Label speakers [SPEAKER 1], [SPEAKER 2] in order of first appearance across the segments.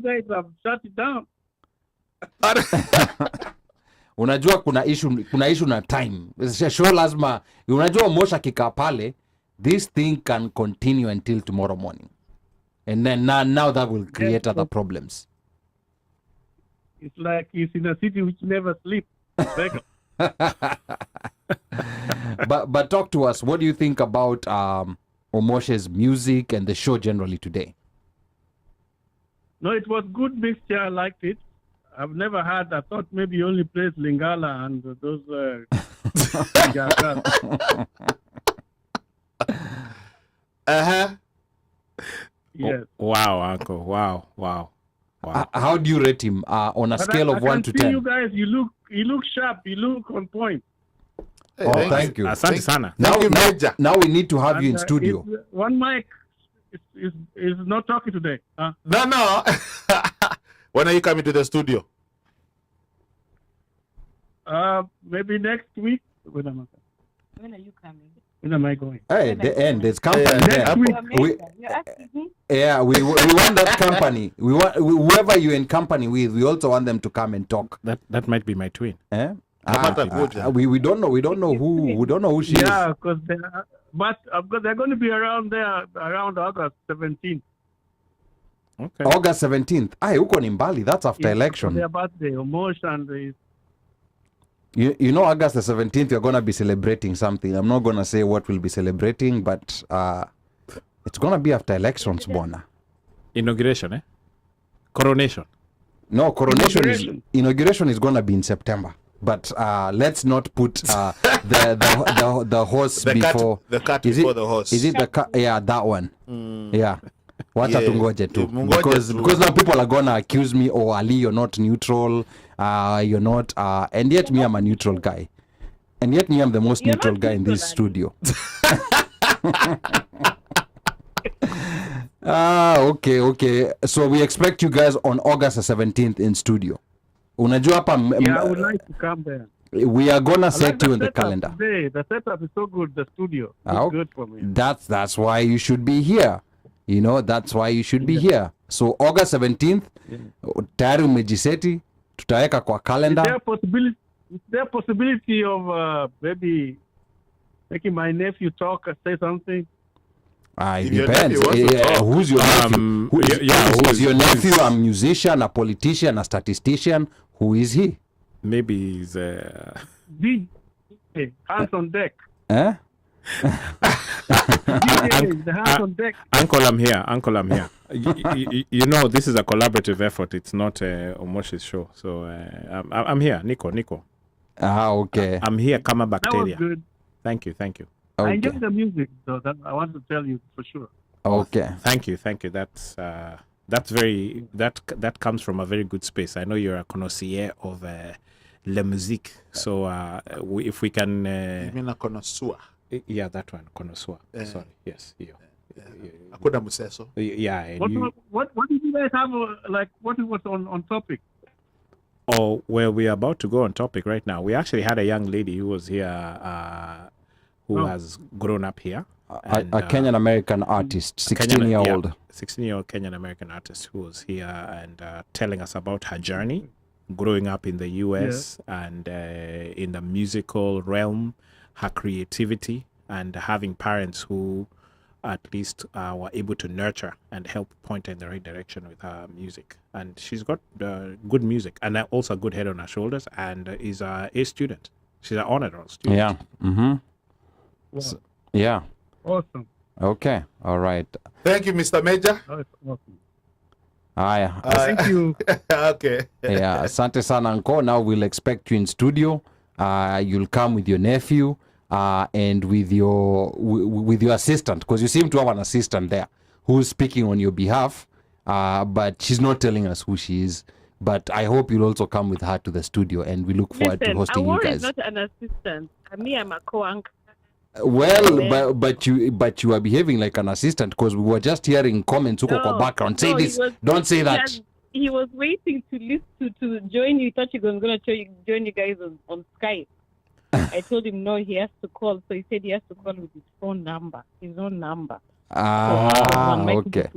[SPEAKER 1] guys have shut it down.
[SPEAKER 2] Unajua kuna issue na time. Show lazima, unajua Omosha kika pale, this thing can continue until tomorrow morning. And then now that will create other problems.
[SPEAKER 1] It's like he's in a city which never sleeps.
[SPEAKER 2] But talk to us. What do you think about Omosha's music and the show generally today?
[SPEAKER 1] No, it was good mixture. I liked it. I've never had. I thought maybe you only plays Lingala and those. Yes.
[SPEAKER 3] Wow, Uncle. Wow.
[SPEAKER 2] How do you rate him on a scale of 1 to 10?
[SPEAKER 1] You guys, you look sharp. You look on point.
[SPEAKER 2] Hey, thank you.
[SPEAKER 3] Asante sana.
[SPEAKER 2] Now we need to have you in studio.
[SPEAKER 1] OneMic is not talking today. Huh?
[SPEAKER 4] No. When are you coming to the studio?
[SPEAKER 1] Maybe next week. When are you coming? When am I going?
[SPEAKER 2] Hey, the end. There's company there. We want that company. We want whoever you're in company with. We also want them to come and talk.
[SPEAKER 3] That might be my twin.
[SPEAKER 2] We don't know. We don't know who she is.
[SPEAKER 1] Yeah, because they're going to be around there around August 17th.
[SPEAKER 2] Okay. August 17th. Uko ni mbali. That's after election.
[SPEAKER 1] Their birthday, Omosh and the...
[SPEAKER 2] You know, August the 17th, you're going to be celebrating something. I'm not going to say what we'll be celebrating, but it's going to be after elections, Bona.
[SPEAKER 3] Inauguration, eh? Coronation.
[SPEAKER 2] No, inauguration is going to be in September. But let's not put the horse before.
[SPEAKER 4] The cart before the horse.
[SPEAKER 2] Is it the cat? Yeah, that one. Yeah. Wacha tungoje tu. Because now people are going to accuse me, oh, Ali, you're not neutral. You're not, and yet me, I'm a neutral guy. And yet me, I'm the most neutral guy in this studio. Okay. So we expect you guys on August the 17th in studio. Unajua hapa,
[SPEAKER 1] yeah, I would like to come there.
[SPEAKER 2] We are gonna set you in the calendar.
[SPEAKER 1] Today. The setup is so good. The studio is good for me.
[SPEAKER 2] That's why you should be here. You know, that's why you should be here. So August 17th, tayari umejiseti, tutaweka kwa calendar.
[SPEAKER 1] Is there a possibility of maybe making my nephew talk or say something?
[SPEAKER 2] It depends. Who's your nephew? Who's your nephew? A musician, a politician, a statistician? Who is he?
[SPEAKER 3] Maybe he's
[SPEAKER 1] DJ, hands on deck.
[SPEAKER 2] Eh?
[SPEAKER 1] DJ, the hands on deck.
[SPEAKER 3] Uncle, I'm here. You know, this is a collaborative effort. It's not Omosh's show. So I'm here, Nico.
[SPEAKER 2] Okay.
[SPEAKER 3] I'm here, kama bacteria.
[SPEAKER 1] That was good.
[SPEAKER 3] Thank you.
[SPEAKER 2] Okay.
[SPEAKER 1] I enjoy the music, so that I want to tell you for sure.
[SPEAKER 2] Okay.
[SPEAKER 3] Thank you. That's very that comes from a very good space. I know you're a connoisseur of la musique. So if we can,
[SPEAKER 4] you mean a connoisseur?
[SPEAKER 3] Yeah, that one, connoisseur. Sorry, yes,
[SPEAKER 4] Akuda museso.
[SPEAKER 3] Yeah.
[SPEAKER 1] What did you guys have what was on topic?
[SPEAKER 3] Oh, well, we are about to go on topic right now. We actually had a young lady who was here. Who has grown up here.
[SPEAKER 2] A Kenyan-American artist, 16-year-old.
[SPEAKER 3] 16-year-old Kenyan-American artist who was here and telling us about her journey growing up in the US and in the musical realm, her creativity, and having parents who at least were able to nurture and help point her in the right direction with her music. And she's got good music and also a good head on her shoulders and is a student. She's an honored student.
[SPEAKER 2] Yeah. Mm-hmm.
[SPEAKER 1] Wow.
[SPEAKER 2] So, yeah.
[SPEAKER 1] Awesome.
[SPEAKER 2] Okay. All right.
[SPEAKER 4] Thank you, Mr. Major.
[SPEAKER 1] Oh, it's awesome.
[SPEAKER 4] Thank
[SPEAKER 1] you.
[SPEAKER 4] Okay.
[SPEAKER 2] Yeah. Asante sana Anko. Now we'll expect you in studio. You'll come with your nephew and with your assistant, because you seem to have an assistant there who's speaking on your behalf, but she's not telling us who she is. But I hope you'll also come with her to the studio, and we look forward to hosting you guys.
[SPEAKER 5] I'm not an assistant. I'm a co-anchor.
[SPEAKER 2] Well, but you are behaving like an assistant, because we were just hearing comments kwa background. Say this. Don't say that.
[SPEAKER 5] He was waiting to join you. He thought he was going to join you guys on Skype. I told him no, he has to call. So he said he has to call with his own number.
[SPEAKER 2] Okay.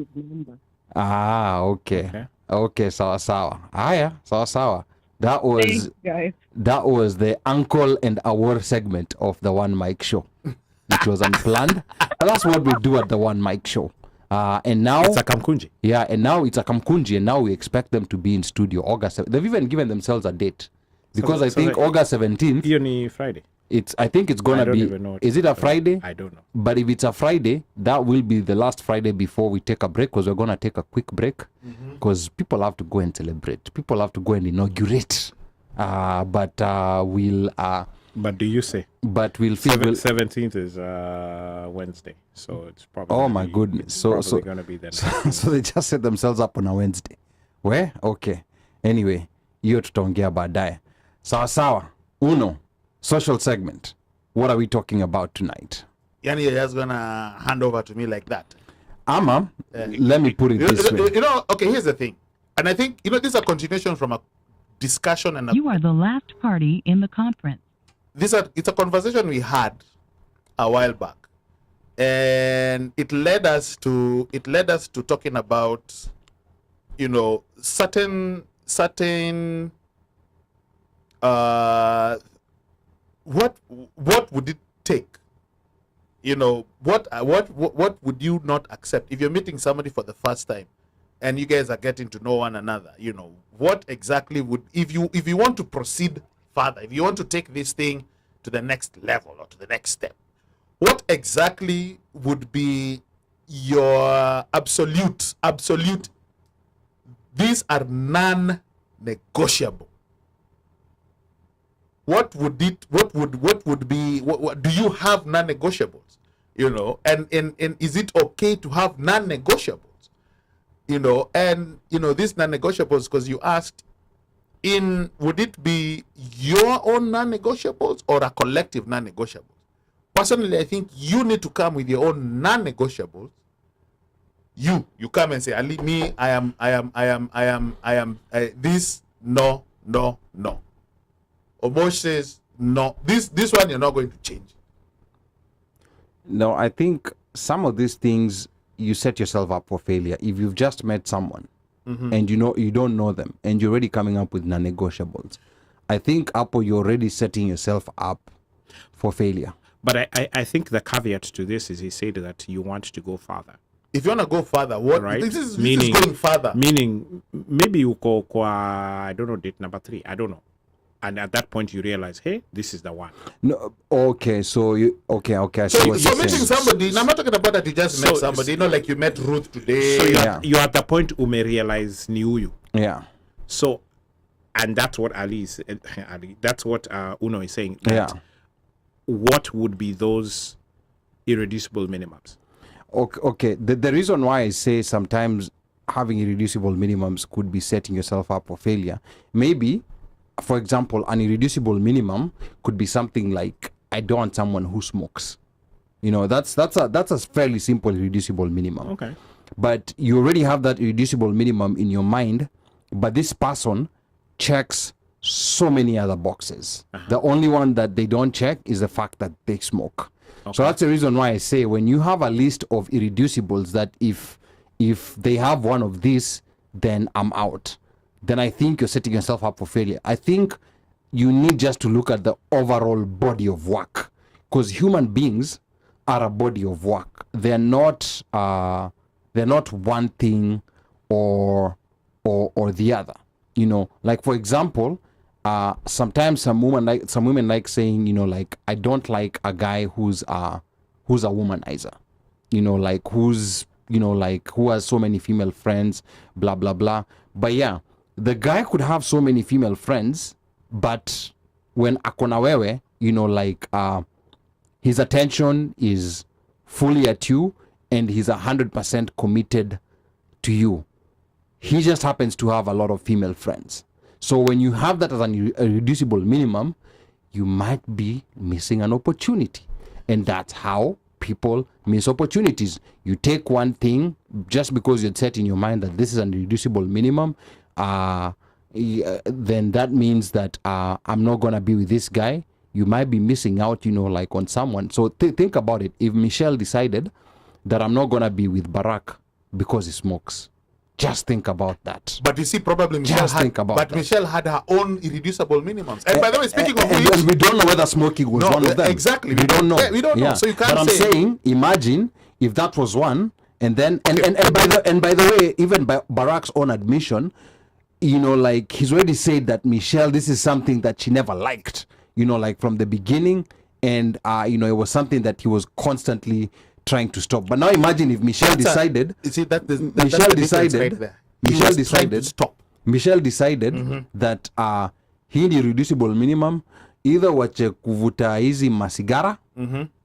[SPEAKER 2] Okay. Okay, sawa sawa. Haya, sawa sawa. That was
[SPEAKER 5] Thanks, guys.
[SPEAKER 2] that was the uncle and award segment of the One Mic show. It was unplanned. And that's what we do at the One Mic show. And now
[SPEAKER 3] It's a kamkunji.
[SPEAKER 2] yeah, and now it's a kamkunji, and now we expect them to be in studio August. They've even given themselves a date because I think August 17th.
[SPEAKER 3] Hiyo ni Friday.
[SPEAKER 2] I think it's gonna
[SPEAKER 3] I don't
[SPEAKER 2] be.
[SPEAKER 3] even know what
[SPEAKER 2] Is it a Friday?
[SPEAKER 3] I don't know.
[SPEAKER 2] But if it's a Friday, that will be the last Friday before we take a break, because we're gonna take a quick break because people have to go and celebrate. People have to go and inaugurate. But
[SPEAKER 3] But do you say?
[SPEAKER 2] we'll feel.
[SPEAKER 3] 17th is Wednesday, so it's probably.
[SPEAKER 2] Oh my goodness! So
[SPEAKER 3] gonna be then.
[SPEAKER 2] so they just set themselves up on a Wednesday. Where? Okay. Anyway, hiyo tutaongea baadaye. Sawa sawa. Uno, social segment. What are we talking about tonight?
[SPEAKER 4] Yani, you're just gonna hand over to me like that.
[SPEAKER 2] Ama, let me put it this way.
[SPEAKER 4] You know, okay, here's the thing. And I think, this is a continuation from a discussion and
[SPEAKER 6] You are the last party in the conference.
[SPEAKER 4] it's a conversation we had a while back. And it led us to talking about, certain what would it take? What would you not accept if you're meeting somebody for the first time and you guys are getting to know one another? What exactly would, if you want to proceed further, if you want to take this thing to the next level or to the next step, what exactly would be your absolute, these are non-negotiable? What do you have non-negotiables? And is it okay to have non-negotiables? These non-negotiables, because you asked, would it be your own non-negotiables or a collective non-negotiables? Personally, I think you need to come with your own non-negotiables. You come and say, Ali, me, I am this, no. Omosh says, no, this one you're not going to change.
[SPEAKER 2] No, I think some of these things you set yourself up for failure. If you've just met someone and you don't know them and you're already coming up with non-negotiables, I think you're already setting yourself up for failure.
[SPEAKER 3] But I think the caveat to this is he said that you want to go further.
[SPEAKER 4] If you want to go further, what?
[SPEAKER 3] Right?
[SPEAKER 4] This is going further.
[SPEAKER 3] Meaning, maybe you go kwa, I don't know, date number 3. I don't know. And at that point, you realize, hey, this is the one.
[SPEAKER 2] No, okay. So okay. I see
[SPEAKER 4] So
[SPEAKER 2] what you're
[SPEAKER 4] meeting
[SPEAKER 2] saying.
[SPEAKER 4] somebody. Now I'm not talking about that you just met somebody. Like you met Ruth today.
[SPEAKER 3] So
[SPEAKER 2] Yeah.
[SPEAKER 3] you're at the point you may realize knew you.
[SPEAKER 2] Yeah.
[SPEAKER 3] So, and that's what that's what Uno is saying. That
[SPEAKER 2] Yeah.
[SPEAKER 3] What would be those irreducible minimums?
[SPEAKER 2] Okay. The reason why I say sometimes having irreducible minimums could be setting yourself up for failure. Maybe, for example, an irreducible minimum could be something like, I don't want someone who smokes. That's a fairly simple irreducible minimum.
[SPEAKER 3] Okay.
[SPEAKER 2] But you already have that irreducible minimum in your mind, but this person checks so many other boxes. The only one that they don't check is the fact that they smoke. So that's the reason why I say, when you have a list of irreducibles, that if they have one of these, then I'm out. Then I think you're setting yourself up for failure. I think you need just to look at the overall body of work, because human beings are a body of work. They're not one thing or the other. Like, for example, sometimes some women like saying, like, I don't like a guy who's a womanizer. Like who has so many female friends, blah blah blah. But yeah, the guy could have so many female friends, but when akona wewe, his attention is fully at you and he's 100% committed to you. He just happens to have a lot of female friends. So when you have that as an irreducible minimum, you might be missing an opportunity. And that's how people miss opportunities. You take one thing just because you're set in your mind that this is an irreducible minimum, then that means that I'm not going to be with this guy. You might be missing out, like on someone. So think about it. If Michelle decided that I'm not going to be with Barack because he smokes, Just think about that.
[SPEAKER 4] But you see, probably Michelle
[SPEAKER 2] Just think about that.
[SPEAKER 4] Michelle had her own irreducible minimums. And by the way, speaking of
[SPEAKER 2] and
[SPEAKER 4] which,
[SPEAKER 2] we don't know whether smoking was one of them.
[SPEAKER 4] Exactly.
[SPEAKER 2] We don't know.
[SPEAKER 4] Yeah, we don't know. So you can't
[SPEAKER 2] But I'm
[SPEAKER 4] say.
[SPEAKER 2] saying, imagine if that was one, and then and by the way, even by Barack's own admission, you know, like he's already said that Michelle, this is something that she never liked, you know, like from the beginning, and you know, it was something that he was constantly trying to stop. But now imagine if Michelle decided,
[SPEAKER 4] You see, that's
[SPEAKER 2] Michelle
[SPEAKER 4] the difference
[SPEAKER 2] decided,
[SPEAKER 4] right there. He
[SPEAKER 2] Michelle
[SPEAKER 4] was trying to
[SPEAKER 2] decided,
[SPEAKER 4] stop.
[SPEAKER 2] Michelle decided that hii ni reducible minimum, either wache kuvuta hizi masigara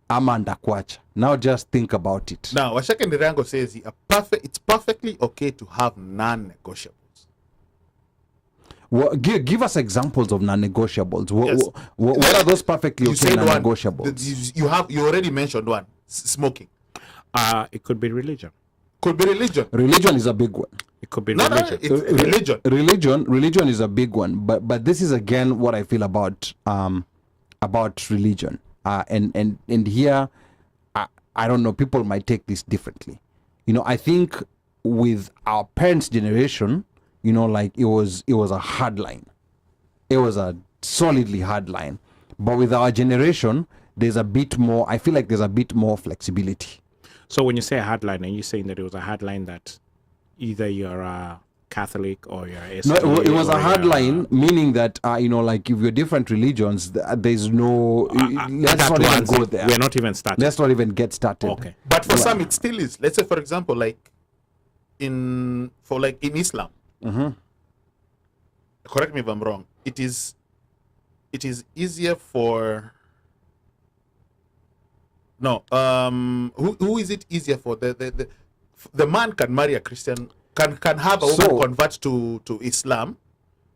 [SPEAKER 2] ama ndakuacha. Now just think about it.
[SPEAKER 4] Now, Washaka Ndirango says it's perfectly okay to have non-negotiables.
[SPEAKER 2] Well, give us examples of non-negotiables.
[SPEAKER 4] Yes.
[SPEAKER 2] What are those perfectly
[SPEAKER 4] You
[SPEAKER 2] okay
[SPEAKER 4] said one.
[SPEAKER 2] non-negotiables?
[SPEAKER 4] You already mentioned one. Smoking.
[SPEAKER 3] It could be religion.
[SPEAKER 4] Could be religion.
[SPEAKER 2] Religion is a big one.
[SPEAKER 3] It could be
[SPEAKER 4] No,
[SPEAKER 3] religion.
[SPEAKER 4] it's religion.
[SPEAKER 2] Religion is a big one. But this is again what I feel about religion. And here, I don't know. People might take this differently. You know, I think with our parents' generation, you know, like it was a hard line. It was a solidly hard line. But with our generation, there's a bit more. I feel like there's a bit more flexibility.
[SPEAKER 3] So when you say a hard line, are you saying that it was a hard line that either you're a Catholic or you're a
[SPEAKER 2] No, it was a hard line, meaning that you know, like if you're different religions, there's no. Let's not even go there.
[SPEAKER 3] We're not even starting.
[SPEAKER 2] Let's not even get started.
[SPEAKER 3] Okay.
[SPEAKER 4] But for some, it still is. Let's say, for example, like in Islam. Correct me if I'm wrong. It is easier for. No. Who is it easier for? The man can marry a Christian. Can have a woman convert to Islam.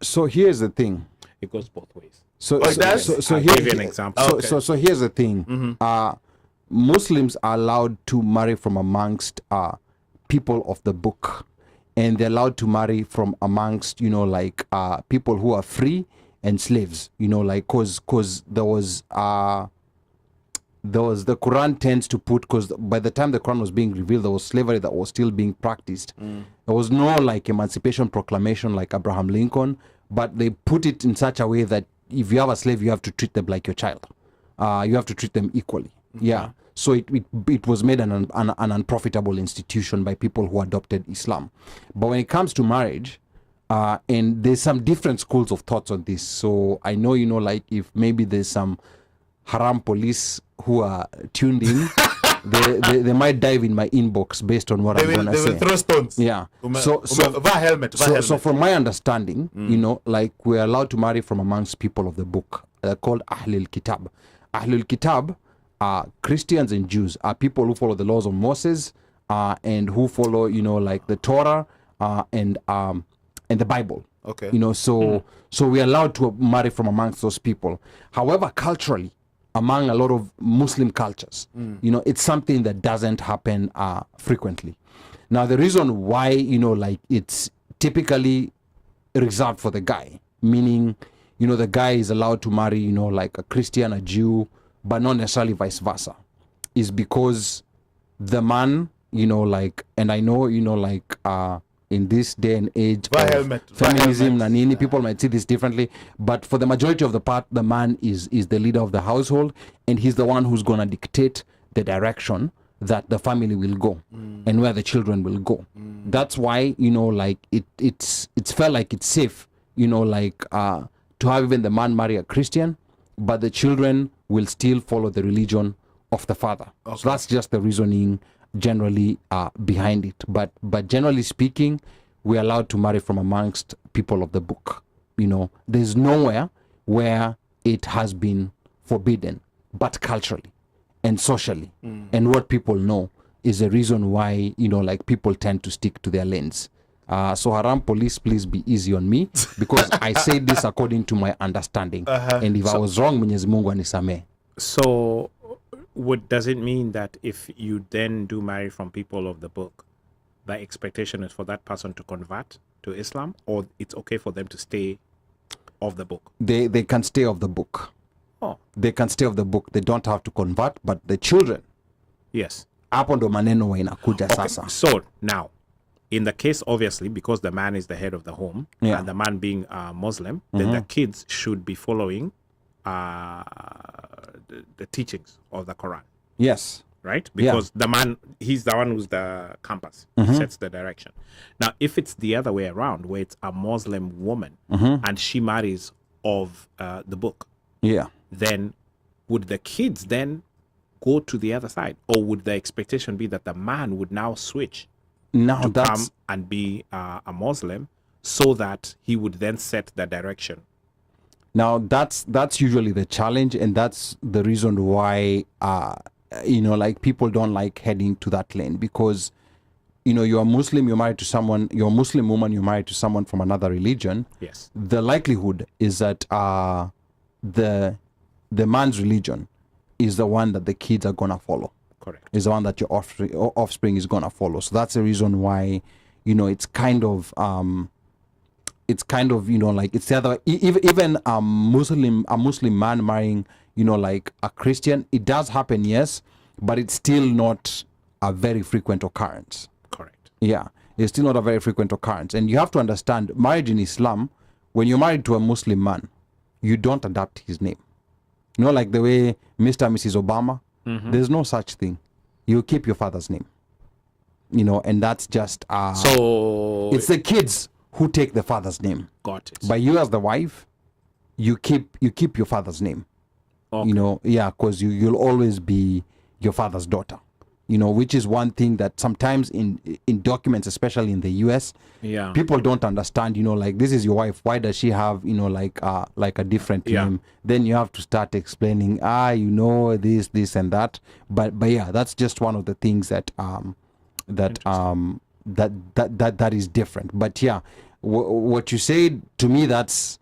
[SPEAKER 2] So here's the thing.
[SPEAKER 3] It goes both ways.
[SPEAKER 2] So
[SPEAKER 4] it does?
[SPEAKER 2] so
[SPEAKER 3] I'll
[SPEAKER 2] here,
[SPEAKER 3] give you an example.
[SPEAKER 2] So,
[SPEAKER 4] Okay.
[SPEAKER 2] so here's the thing. Muslims are allowed to marry from amongst people of the book, and they're allowed to marry from amongst, you know, like people who are free and slaves. You know, like cause there was the Quran tends to put, because by the time the Quran was being revealed, there was slavery that was still being practiced. There was no like emancipation proclamation like Abraham Lincoln, but they put it in such a way that if you have a slave, you have to treat them like your child. You have to treat them equally. Yeah. So it was made an unprofitable institution by people who adopted Islam. But when it comes to marriage, and there's some different schools of thoughts on this. So I know, you know, like if maybe there's some haram police who are tuned in, they might dive in my inbox based on what I'm gonna
[SPEAKER 4] They
[SPEAKER 2] say.
[SPEAKER 4] will throw stones.
[SPEAKER 2] Yeah. So from my understanding, you know, like we're allowed to marry from amongst people of the book. They're called Ahlul Kitab. Ahlul Kitab are Christians and Jews, are people who follow the laws of Moses, and who follow, you know, like the Torah, and the Bible.
[SPEAKER 4] Okay.
[SPEAKER 2] You know, so we're allowed to marry from amongst those people. However, culturally, among a lot of Muslim cultures, you know, it's something that doesn't happen frequently. Now, the reason why, you know, like it's typically reserved for the guy, meaning, you know, the guy is allowed to marry, you know, like a Christian, a Jew, but not necessarily vice versa, is because the man, you know, like, and I know, you know, like, in this day and age of feminism, nanini, people might see this differently, but for the majority of the part, the man is the leader of the household, and he's the one who's going to dictate the direction that the family will go and where the children will go. That's why, you know, like it's felt like it's safe, you know, like to have even the man marry a Christian, but the children will still follow the religion of the father. Okay. So that's just the reasoning generally behind it, but generally speaking, we're allowed to marry from amongst people of the book. You know, there's nowhere where it has been forbidden, but culturally and socially, and what people know is the reason why, you know, like people tend to stick to their lanes. So haram police, please be easy on me, because I say this according to my understanding, and if I was wrong, Mwenyezi Mungu anisamee.
[SPEAKER 3] So does it mean that if you then do marry from people of the book, the expectation is for that person to convert to Islam, or it's okay for them to stay of the book?
[SPEAKER 2] They can stay of the book.
[SPEAKER 3] Oh.
[SPEAKER 2] They can stay of the book. They don't have to convert, but the children,
[SPEAKER 3] Yes.
[SPEAKER 2] hapo ndo maneno wa inakuja sasa.
[SPEAKER 3] So now, in the case, obviously, because the man is the head of the home,
[SPEAKER 2] Yeah.
[SPEAKER 3] and the man being Muslim, then the kids should be following the teachings of the Quran,
[SPEAKER 2] Yes.
[SPEAKER 3] right? Because the man, he's the one who's the compass, sets the direction. Now, if it's the other way around, where it's a Muslim woman and she marries of the book,
[SPEAKER 2] Yeah.
[SPEAKER 3] then would the kids then go to the other side, or would the expectation be that the man would now switch
[SPEAKER 2] Now
[SPEAKER 3] to
[SPEAKER 2] that's
[SPEAKER 3] come and be a Muslim, so that he would then set the direction?
[SPEAKER 2] Now that's usually the challenge, and that's the reason why like people don't like heading to that lane, because you're a Muslim, you're married to someone, you're a Muslim woman, you're married to someone from another religion.
[SPEAKER 3] Yes.
[SPEAKER 2] The likelihood is that the man's religion is the one that the kids are gonna follow.
[SPEAKER 3] Correct.
[SPEAKER 2] Is the one that your offspring is gonna follow. So that's the reason why it's kind of it's the other. Even a Muslim man marrying like a Christian, it does happen, yes, but it's still not a very frequent occurrence.
[SPEAKER 3] Correct.
[SPEAKER 2] Yeah, it's still not a very frequent occurrence. And you have to understand, marriage in Islam, when you're married to a Muslim man, you don't adopt his name. Like the way Mr. and Mrs. Obama, there's no such thing. You keep your father's name. And that's just
[SPEAKER 3] So
[SPEAKER 2] it's the kids who take the father's name.
[SPEAKER 3] got it.
[SPEAKER 2] But you as the wife, you keep your father's name.
[SPEAKER 3] Okay.
[SPEAKER 2] Because you'll always be your father's daughter. Which is one thing that sometimes in documents, especially in the US,
[SPEAKER 3] Yeah.
[SPEAKER 2] people don't understand. Like, this is your wife, why does she have like a different
[SPEAKER 3] Yeah.
[SPEAKER 2] name? Then you have to start explaining this and that. But yeah, that's just one of the things that that is different. But yeah, what you said to me, that's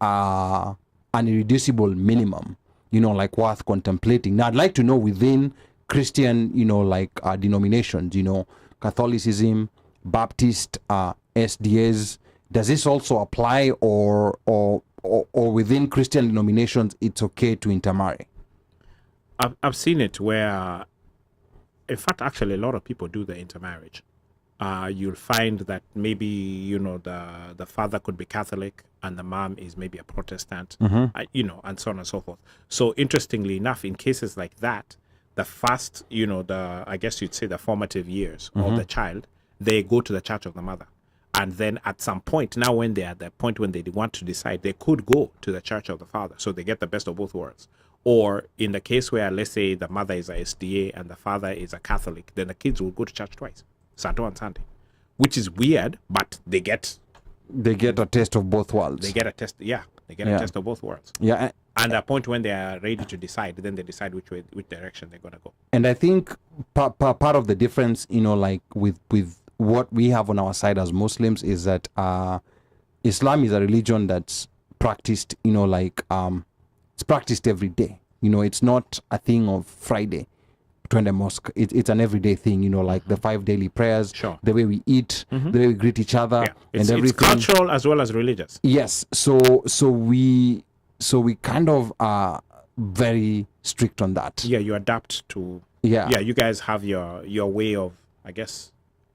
[SPEAKER 2] an irreducible minimum, like worth contemplating. Now I'd like to know within Christian, denominations, Catholicism, Baptist, SDAs, does this also apply, or within Christian denominations it's okay to intermarry?
[SPEAKER 3] I've seen it where, in fact, actually a lot of people do the intermarriage. You'll find that maybe the father could be Catholic and the mom is maybe a Protestant, and so on and so forth. So interestingly enough, in cases like that, the first, I guess you'd say the formative years of the child, they go to the church of the mother. And then at some point, now when they're at the point when they want to decide, they could go to the church of the father. So they get the best of both worlds. Or in the case where, let's say, the mother is a SDA and the father is a Catholic, then the kids will go to church twice, Saturday and Sunday, which is weird, but they get
[SPEAKER 2] a taste of both worlds.
[SPEAKER 3] They get a test. Yeah, they get a test of both worlds.
[SPEAKER 2] Yeah.
[SPEAKER 3] And at the point when they are ready to decide, then they decide which direction they're gonna go.
[SPEAKER 2] And I think part of the difference, like with what we have on our side as Muslims, is that Islam is a religion that's practiced, it's practiced every day. It's not a thing of Friday to the mosque. It's an everyday thing, like the 5 daily prayers,
[SPEAKER 3] Sure.
[SPEAKER 2] the way we eat, the way we greet each other,
[SPEAKER 3] Yeah,
[SPEAKER 2] and everything.
[SPEAKER 3] it's cultural as well as religious.
[SPEAKER 2] Yes, so we kind of are very strict on that.
[SPEAKER 3] Yeah, you adapt to.
[SPEAKER 2] Yeah.
[SPEAKER 3] Yeah, you guys have your way of, I guess,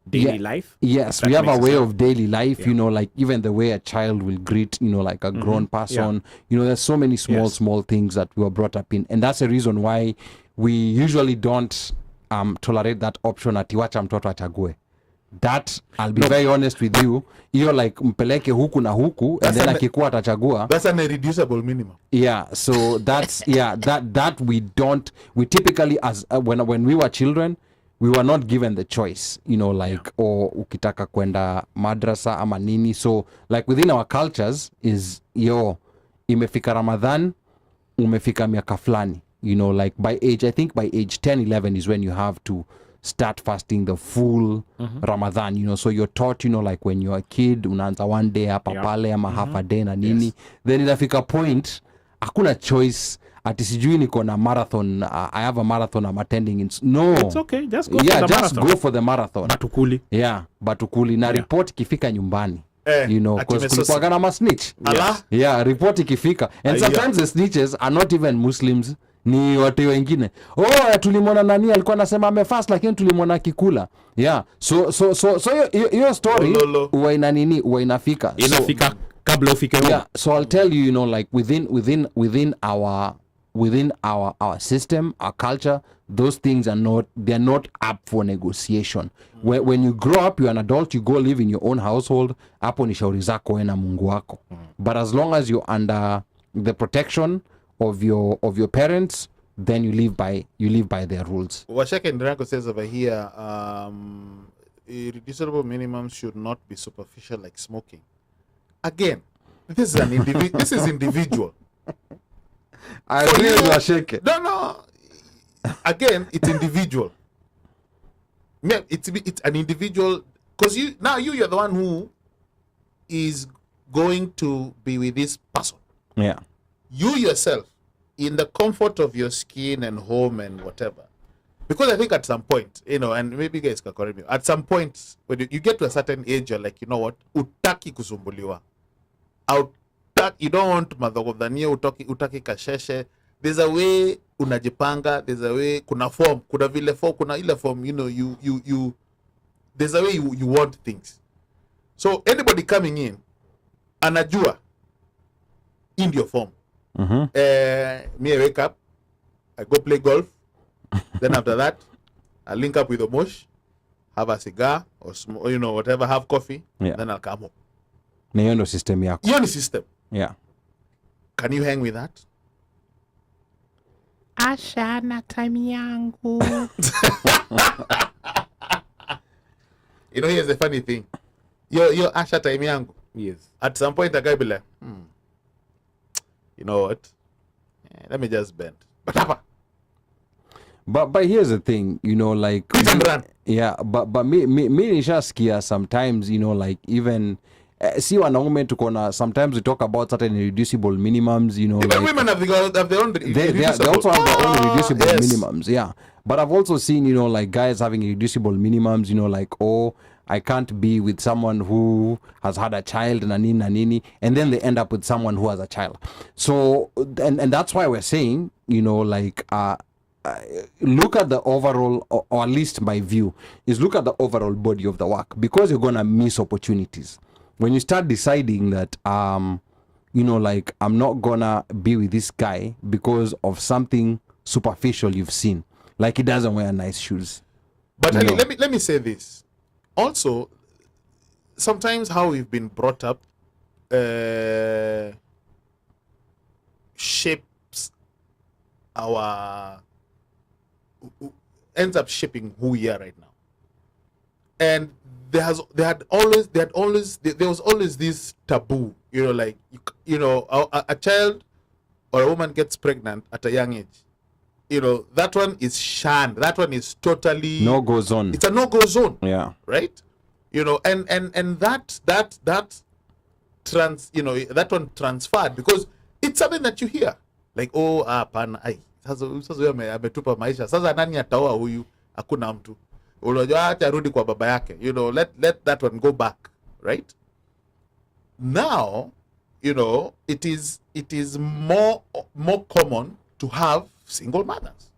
[SPEAKER 3] daily life.
[SPEAKER 2] Yes,
[SPEAKER 3] That
[SPEAKER 2] we have a
[SPEAKER 3] makes
[SPEAKER 2] way
[SPEAKER 3] sense.
[SPEAKER 2] of daily life,
[SPEAKER 3] Yeah.
[SPEAKER 2] like even the way a child will greet, like a grown person. There's so many
[SPEAKER 3] Yes.
[SPEAKER 2] small things that we were brought up in. And that's the reason why we usually don't tolerate that option ati wacha mtoto achague. That, I'll be very honest with you, like mpeleke huku na huku, and then akikuwa atachagua.
[SPEAKER 4] That's an irreducible minimum.
[SPEAKER 2] Yeah, so that's that we typically, as when we were children, we were not given the choice, or ukitaka kwenda madrasa ama nini. So like within our cultures is imefika Ramadan, umefika miaka fulani, like by age, I think by age 10, 11 is when you have to start fasting the full Ramadan, so you're taught, like when you're a kid, unaanza one day hapa pale ama half a day na nini.
[SPEAKER 3] Yes.
[SPEAKER 2] Then inafika point, hakuna choice, ati sijui niko na marathon, I have a marathon I'm attending. No.
[SPEAKER 3] It's okay, just go
[SPEAKER 2] Yeah,
[SPEAKER 3] for the
[SPEAKER 2] just
[SPEAKER 3] marathon.
[SPEAKER 2] go for the marathon.
[SPEAKER 3] Batukuli.
[SPEAKER 2] Yeah, batukuli. Na report ikifika nyumbani. Because
[SPEAKER 4] ati
[SPEAKER 2] kulikuwa gana ma snitch.
[SPEAKER 4] Allah?
[SPEAKER 2] Yeah, report ikifika. And
[SPEAKER 4] Yeah.
[SPEAKER 2] sometimes the snitches are not even Muslims ni watu wengine. Tulimwona nani alikuwa anasema amefast lakini tulimwona kikula. Yeah. So hiyo story huwa ina nini, huwa inafika
[SPEAKER 3] kabla ufike huko.
[SPEAKER 2] Yeah, so I'll tell you, you know, like within our system, our culture, those things they're not up for negotiation. When you grow up, you're an adult, you go live in your own household, hapo ni shauri zako wewe na Mungu wako. But as long as you're under the protection of your parents, then you live by their rules.
[SPEAKER 4] Washeke Ndirango says over here, irreducible minimums should not be superficial like smoking. Again, this is individual.
[SPEAKER 2] I agree with Washeke.
[SPEAKER 4] No. Again, it's individual. It's an individual, because you're the one who is going to be with this person.
[SPEAKER 2] Yeah.
[SPEAKER 4] You yourself, in the comfort of your skin and home and whatever. Because I think at some point, you know, and maybe you guys can correct me, at some point, when you get to a certain age, you're like, you know what, utaki kusumbuliwa. You don't want madhogodhania, utaki kasheshe. There's a way unajipanga, there's a way, kuna form, kuna vile form, kuna ile form, you know, you there's a way you want things. So anybody coming in, anajua, in your form. Me, I wake up, I go play golf, then after that, I link up with Omosh, have a cigar, or you know, whatever, have coffee, then I'll come home.
[SPEAKER 2] Na hiyo ndo system yako.
[SPEAKER 4] Hiyo ni system.
[SPEAKER 2] Yeah.
[SPEAKER 4] Can you hang with that?
[SPEAKER 3] Asha na time yangu.
[SPEAKER 4] You know, here's the funny thing. Your Asha time yangu.
[SPEAKER 3] Yes.
[SPEAKER 4] At some point, the guy be like, you know what? Let me just bend.
[SPEAKER 2] But here's the thing, you know, like yeah, but me nishasikia sometimes, you know, like even see wanaume tukona, sometimes we talk about certain irreducible minimums, you know,
[SPEAKER 4] even
[SPEAKER 2] like
[SPEAKER 4] women have their own
[SPEAKER 2] they also have their own irreducible minimums. Yeah, but I've also seen, you know, like guys having irreducible minimums, you know, like, I can't be with someone who has had a child and nini, and then they end up with someone who has a child. So and that's why we're saying, you know, like look at the overall, or at least my view is look at the overall body of the work, because you're gonna miss opportunities when you start deciding that you know, like, I'm not gonna be with this guy because of something superficial you've seen, like he doesn't wear nice shoes.
[SPEAKER 4] But let me say this also, sometimes how we've been brought up shapes ends up shaping who we are right now. And there was always this taboo, you know, like, you know, a child or a woman gets pregnant at a young age, you know, that one is shunned. That one is totally
[SPEAKER 2] no-go zone.
[SPEAKER 4] It's a no-go zone.
[SPEAKER 2] Yeah.
[SPEAKER 4] Right? You know, and that that one transferred, because it's something that you hear. Like, pana, sasa ametupa maisha. Sasa nani ataoa huyu? Hakuna mtu. Unajua acha rudi kwa baba yake. You know, let that one go back, right? Now, you know, it is more common to have single mothers.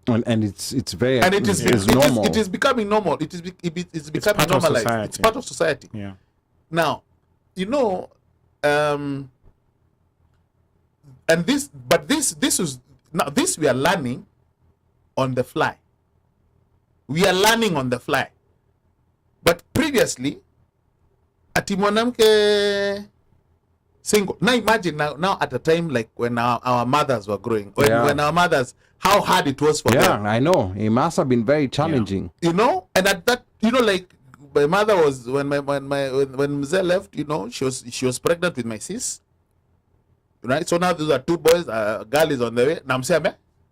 [SPEAKER 2] And it's very,
[SPEAKER 4] and it is
[SPEAKER 2] normal.
[SPEAKER 4] It is becoming normal. It's becoming normalized. It's part of society.
[SPEAKER 3] Yeah.
[SPEAKER 4] Now, you know, and this we are learning on the fly. We are learning on the fly. But previously, ati mwanamke single. Now imagine now at a time like when our mothers were growing, when our mothers, how hard it was for them.
[SPEAKER 2] Yeah, I know. It must have been very challenging.
[SPEAKER 4] Yeah. You know, and at that, you know, like my mother was when Mzee left, you know, she was pregnant with my sis. Right? So now those are two boys, a girl is on the way. Now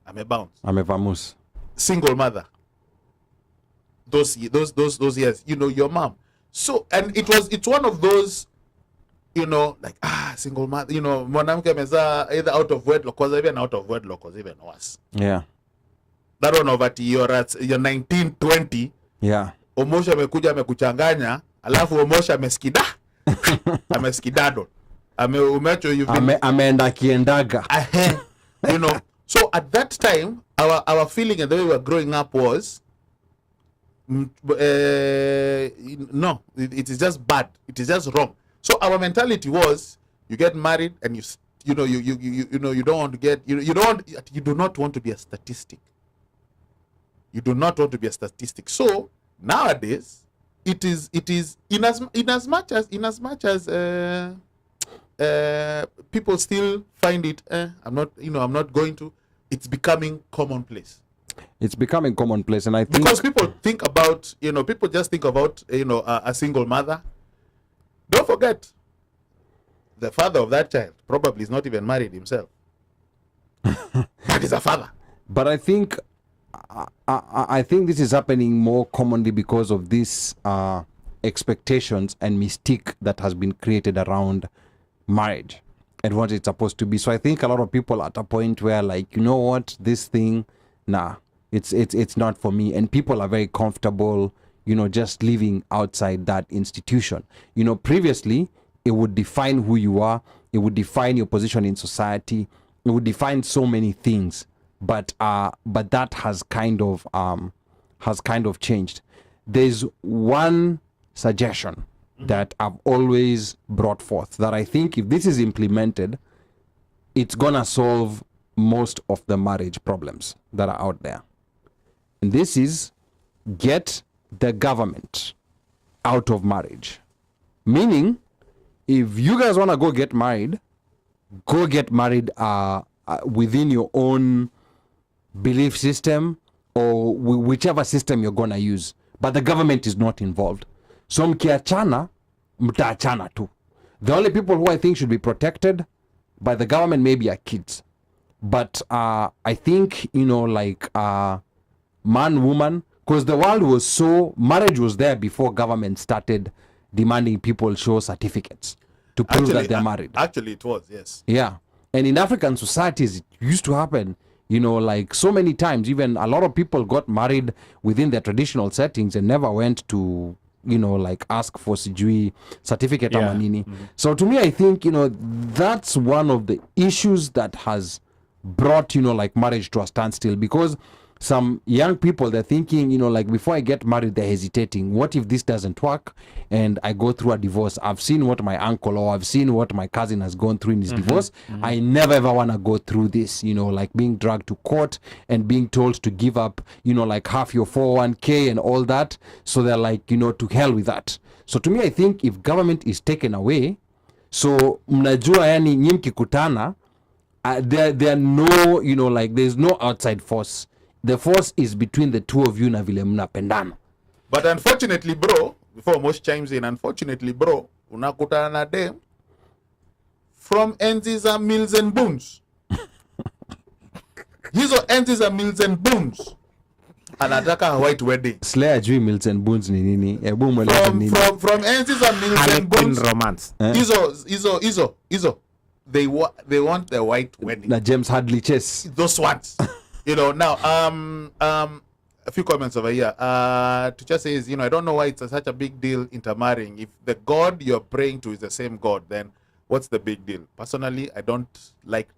[SPEAKER 4] I'm a bounce.
[SPEAKER 2] I'm a vamoose.
[SPEAKER 4] Single mother. Those years, you know, your mom. So, and it's one of those, you know, like, single mother, you know, mwanamke meza either out of wedlock, or even out of wedlock, or even worse.
[SPEAKER 2] Yeah.
[SPEAKER 4] That one over you're 19, 20.
[SPEAKER 2] Yeah.
[SPEAKER 4] Omosha amekuja amekuchanganya, alafu Omosha ameskida. Ameskidado. Umecho you've been
[SPEAKER 2] ameenda kiendaga.
[SPEAKER 4] You know, So at that time, our feeling and the way we were growing up was, no, it is just bad. It is just wrong. So our mentality was, you get married and you don't want to get, you do not want to be a statistic. You do not want to be a statistic. So nowadays, it is in as much as people still find it. I'm not going to. It's becoming commonplace.
[SPEAKER 2] It's becoming commonplace, and I think
[SPEAKER 4] Because people think about, people just think about, a single mother. Don't forget, the father of that child probably is not even married himself. That is a father.
[SPEAKER 2] But I think I think this is happening more commonly because of these expectations and mystique that has been created around marriage and what it's supposed to be. So I think a lot of people are at a point where, like, you know what, this thing, nah, it's not for me. And people are very comfortable, just living outside that institution. Previously, it would define who you are. It would define your position in society. It would define so many things. But that has kind of changed. There's one suggestion that I've always brought forth that I think if this is implemented, it's gonna solve most of the marriage problems that are out there. And this is, get the government out of marriage. Meaning, if you guys want to go get married within your own belief system or whichever system you're going to use. But the government is not involved. So mkiachana, mtaachana tu. The only people who I think should be protected by the government maybe are kids. But I think, man, woman, because the world was marriage was there before government started demanding people show certificates to prove that they're married.
[SPEAKER 4] Actually, it was, yes.
[SPEAKER 2] Yeah. And in African societies, it used to happen, so many times. Even a lot of people got married within their traditional settings and never went to, ask for sijui certificate ama nini. So to me, I think, that's one of the issues that has brought, marriage to a standstill, because some young people, they're thinking, before I get married, they're hesitating. What if this doesn't work and I go through a divorce? I've seen what my uncle or I've seen what my cousin has gone through in his divorce. I never ever want to go through this, being dragged to court and being told to give up, half your 401k and all that. So they're like, to hell with that. So to me, I think if government is taken away, so mnajua yani nyinyi mkikutana, there are no, there's no outside force. The force is between the two of you na vile mnapendana.
[SPEAKER 4] But unfortunately, bro, before Omosh chimes in, unfortunately, bro, unakutana na dem from enzi za Mills and Boons. Hizo enzi za Mills and Boons. Anataka white wedding.
[SPEAKER 2] Slayer jui Mills and Boons ni nini? Ebu mweleza nini?
[SPEAKER 4] From enzi za Mills and Boons.
[SPEAKER 3] Romance.
[SPEAKER 4] Hizo. They want the white wedding.
[SPEAKER 2] Na James Hadley Chase.
[SPEAKER 4] Those ones. Now, a few comments over here. Teacher says, I don't know why it's such a big deal intermarrying. If the God you're praying to is the same God, then what's the big deal? Personally, I don't like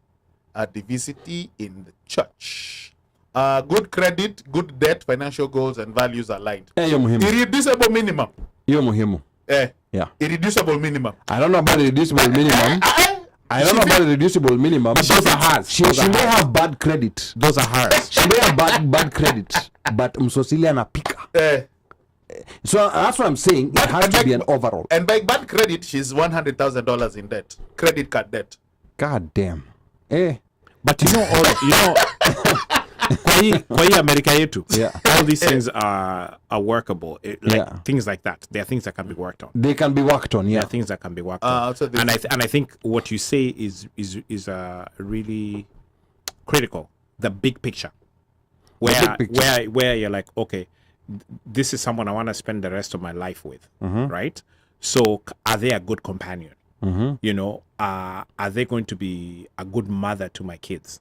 [SPEAKER 4] diversity in the church. Good credit, good debt, financial goals, and values aligned. Irreducible minimum.
[SPEAKER 2] Yo muhimu.
[SPEAKER 4] Yeah. Irreducible minimum.
[SPEAKER 2] I don't know about the reducible minimum. I don't know about the reducible minimum.
[SPEAKER 3] But those are hers.
[SPEAKER 2] She may have bad credit.
[SPEAKER 3] Those are hers.
[SPEAKER 2] She may have bad credit. But msosilia na pika. So that's what I'm saying. It has to be an overall.
[SPEAKER 4] And by bad credit, she's $100,000 in debt. Credit card debt.
[SPEAKER 2] God damn.
[SPEAKER 3] But kwa hii America yetu, all these things are workable. Things like that. There are things that can be worked on.
[SPEAKER 2] They can be worked on,
[SPEAKER 3] There are things that can be worked on. And I think what you say is really critical. The big picture, where you're like, okay, this is someone I want to spend the rest of my life with, right? So are they a good companion? Are they going to be a good mother to my kids?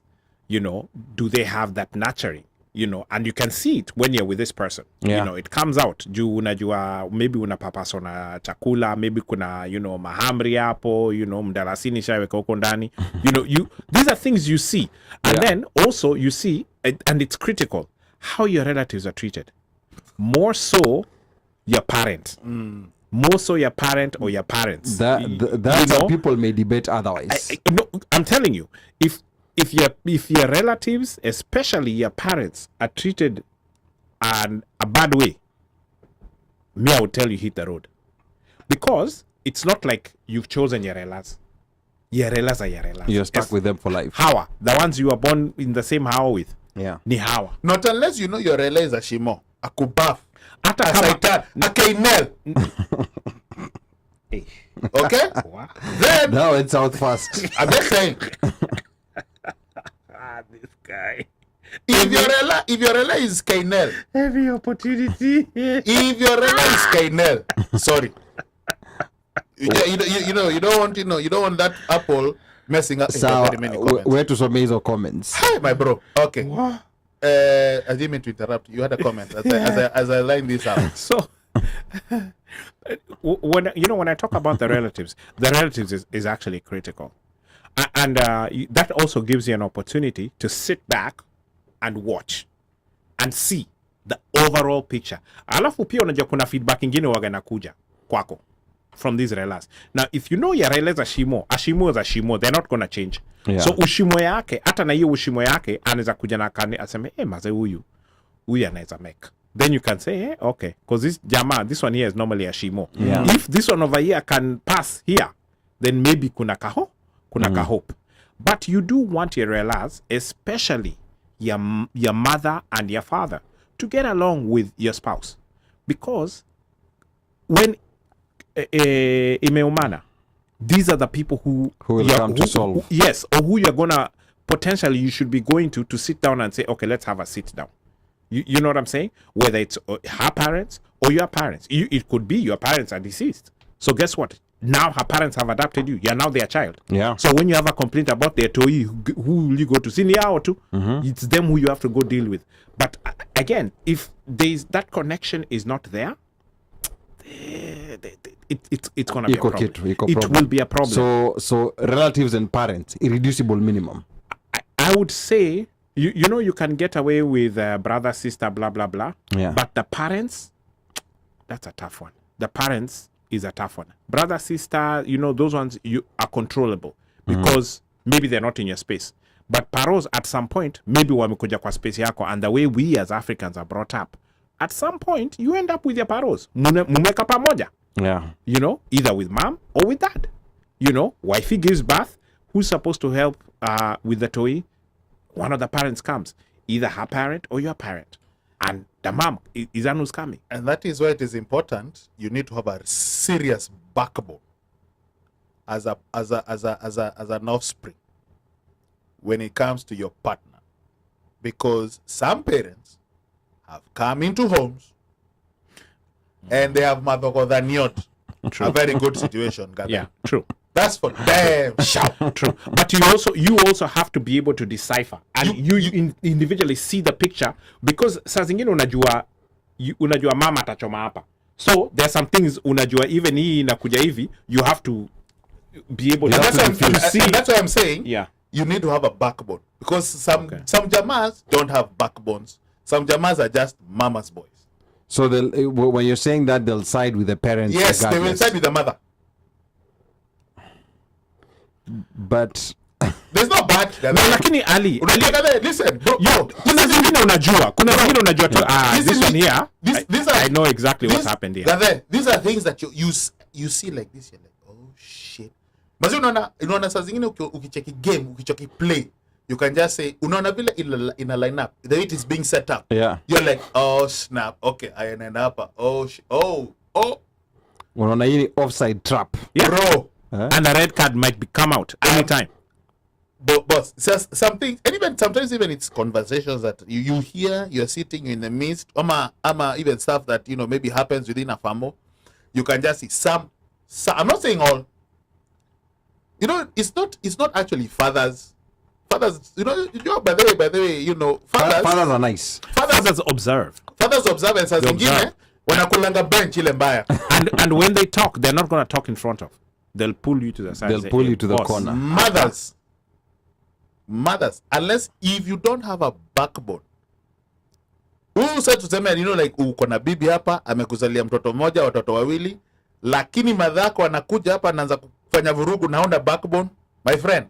[SPEAKER 3] Do they have that nurturing you know, and you can see it when you're with this person.
[SPEAKER 2] Yeah.
[SPEAKER 3] You know, it comes out. Juu unajua, maybe unapapaswa na chakula, maybe kuna, you know, mahamri hapo, you know, mdalasini shaweka huko ndani. You know, these are things you see. And then also you see, and it's critical, how your relatives are treated. More so your parent. More so your parent or your parents.
[SPEAKER 2] That's
[SPEAKER 3] you
[SPEAKER 2] how
[SPEAKER 3] know?
[SPEAKER 2] people may debate otherwise.
[SPEAKER 3] No, I'm telling you, if your relatives, especially your parents, are treated in a bad way, me, I would tell you hit the road, because it's not like you've chosen your relas. Your relas are your relas.
[SPEAKER 2] You're stuck with them for life.
[SPEAKER 3] Hawa, the ones you were born in the same house with.
[SPEAKER 2] Yeah.
[SPEAKER 3] Ni hawa.
[SPEAKER 4] Not unless you know your rela is a shimo, a kubaf,
[SPEAKER 3] Hata
[SPEAKER 4] a
[SPEAKER 3] kama-
[SPEAKER 4] saitan, a kainel.
[SPEAKER 3] Eh,
[SPEAKER 4] Okay?
[SPEAKER 3] wow.
[SPEAKER 4] Then,
[SPEAKER 2] Now it's out fast.
[SPEAKER 4] I'm just saying,
[SPEAKER 3] This guy.
[SPEAKER 4] if your rela is kainel,
[SPEAKER 3] Every opportunity.
[SPEAKER 4] if your rela is kainel, sorry. You don't want that apple messing up in
[SPEAKER 2] So,
[SPEAKER 4] very many comments.
[SPEAKER 2] where to some hizo comments?
[SPEAKER 4] Hi, my bro. Okay. I didn't mean to interrupt. You had a comment as I line this out.
[SPEAKER 3] So, when I talk about the relatives is actually critical, and that also gives you an opportunity to sit back and watch and see the overall picture. Alafu pia unajua kuna feedback ingine waga nakuja kwako from these relas. Now, if you know your relas a shimo is a shimo, they're not gonna change.
[SPEAKER 2] Yeah.
[SPEAKER 3] So ushimo yake, hata na hiyo ushimo yake, anaweza kuja na kani aseme, maze huyu anaweza make. Then you can say, hey, okay, because this one here is normally a shimo.
[SPEAKER 2] Yeah.
[SPEAKER 3] If this one over here can pass here, then maybe kuna kahope. But you do want your relas, especially your mother and your father, to get along with your spouse, because when imeumana, these are the people who
[SPEAKER 2] will come to solve.
[SPEAKER 3] Yes, or who you're gonna potentially you should be going to sit down and say, okay, let's have a sit down. You know what I'm saying? Whether it's her parents or your parents. It could be your parents are deceased. So guess what? Now her parents have adopted you. You're now their child.
[SPEAKER 2] Yeah.
[SPEAKER 3] So when you have a complaint about their toy, who will you go to? Senior or two? It's them who you have to go deal with. But again, if that connection is not there, it's gonna be a problem. It will be a problem.
[SPEAKER 2] So relatives and parents, irreducible minimum.
[SPEAKER 3] I would say you can get away with brother, sister, blah blah blah.
[SPEAKER 2] Yeah.
[SPEAKER 3] But the parents, that's a tough one. The parents is a tough one. Brother, sister, those ones you are controllable because maybe they're not in your space. But paros at some point maybe wamekuja kwa space yako, and the way we as Africans are brought up, at some point you end up with your paros. Mumeka pamoja.
[SPEAKER 2] Yeah.
[SPEAKER 3] Either with mom or with dad. Wifey gives birth. Who's supposed to help with the toy? One of the parents comes, either her parent or your parent, and the mom is one who's coming.
[SPEAKER 4] And that is why it is important. You need to have a serious backbone as an offspring when it comes to your partner, because some parents have come into homes and they have madhogodhaniot, a very good situation.
[SPEAKER 3] Yeah, true.
[SPEAKER 4] That's for damn sure.
[SPEAKER 3] True. But you also have to be able to decipher, and you individually see the picture, because saa zingine unajua mama atachoma hapa. So there are some things unajua even hii inakuja hivi, you have to be able to see.
[SPEAKER 4] That's why I'm saying,
[SPEAKER 3] Yeah.
[SPEAKER 4] you need to have a backbone, because some jamas don't have backbones. Some jamas are just mama's boys.
[SPEAKER 2] So when you're saying that, they'll side with the parents.
[SPEAKER 4] Yes, they will
[SPEAKER 2] regardless.
[SPEAKER 4] side with the mother.
[SPEAKER 2] But
[SPEAKER 4] There's no bad.
[SPEAKER 3] Lakini Ali,
[SPEAKER 4] Listen, bro.
[SPEAKER 3] kuna zingine unajua tu, this one here, I know exactly what's happened here.
[SPEAKER 4] These are things that you see like this, you're like, oh shit. But unaona saa zingine ukicheki game, ukicheki play, you can just say, unaona vile in a lineup, the way it is being set up.
[SPEAKER 2] Yeah.
[SPEAKER 4] You're like, oh snap, okay, I end up, oh.
[SPEAKER 2] unaona hii ni offside trap.
[SPEAKER 3] Yeah.
[SPEAKER 4] Bro.
[SPEAKER 3] And a red card might come out anytime.
[SPEAKER 4] But some things, and even sometimes even it's conversations that you hear, you're sitting in the midst, ama even stuff that maybe happens within a family. You can just see some. I'm not saying all. It's not actually fathers fathers, by the way,
[SPEAKER 2] Fathers are nice.
[SPEAKER 3] Fathers observe.
[SPEAKER 4] Fathers observe, and saa zingine wanakulanga bench ile mbaya.
[SPEAKER 3] And when they talk, they're not going to talk in front of. They'll pull you to the side.
[SPEAKER 2] They'll pull you to the
[SPEAKER 3] boss.
[SPEAKER 2] corner.
[SPEAKER 4] Mothers, unless if you don't have a backbone. Sasa tuseme like uko na bibi hapa amekuzalia mtoto mmoja, watoto wawili, lakini madhako anakuja hapa anaanza kufanya vurugu na onda backbone, my friend.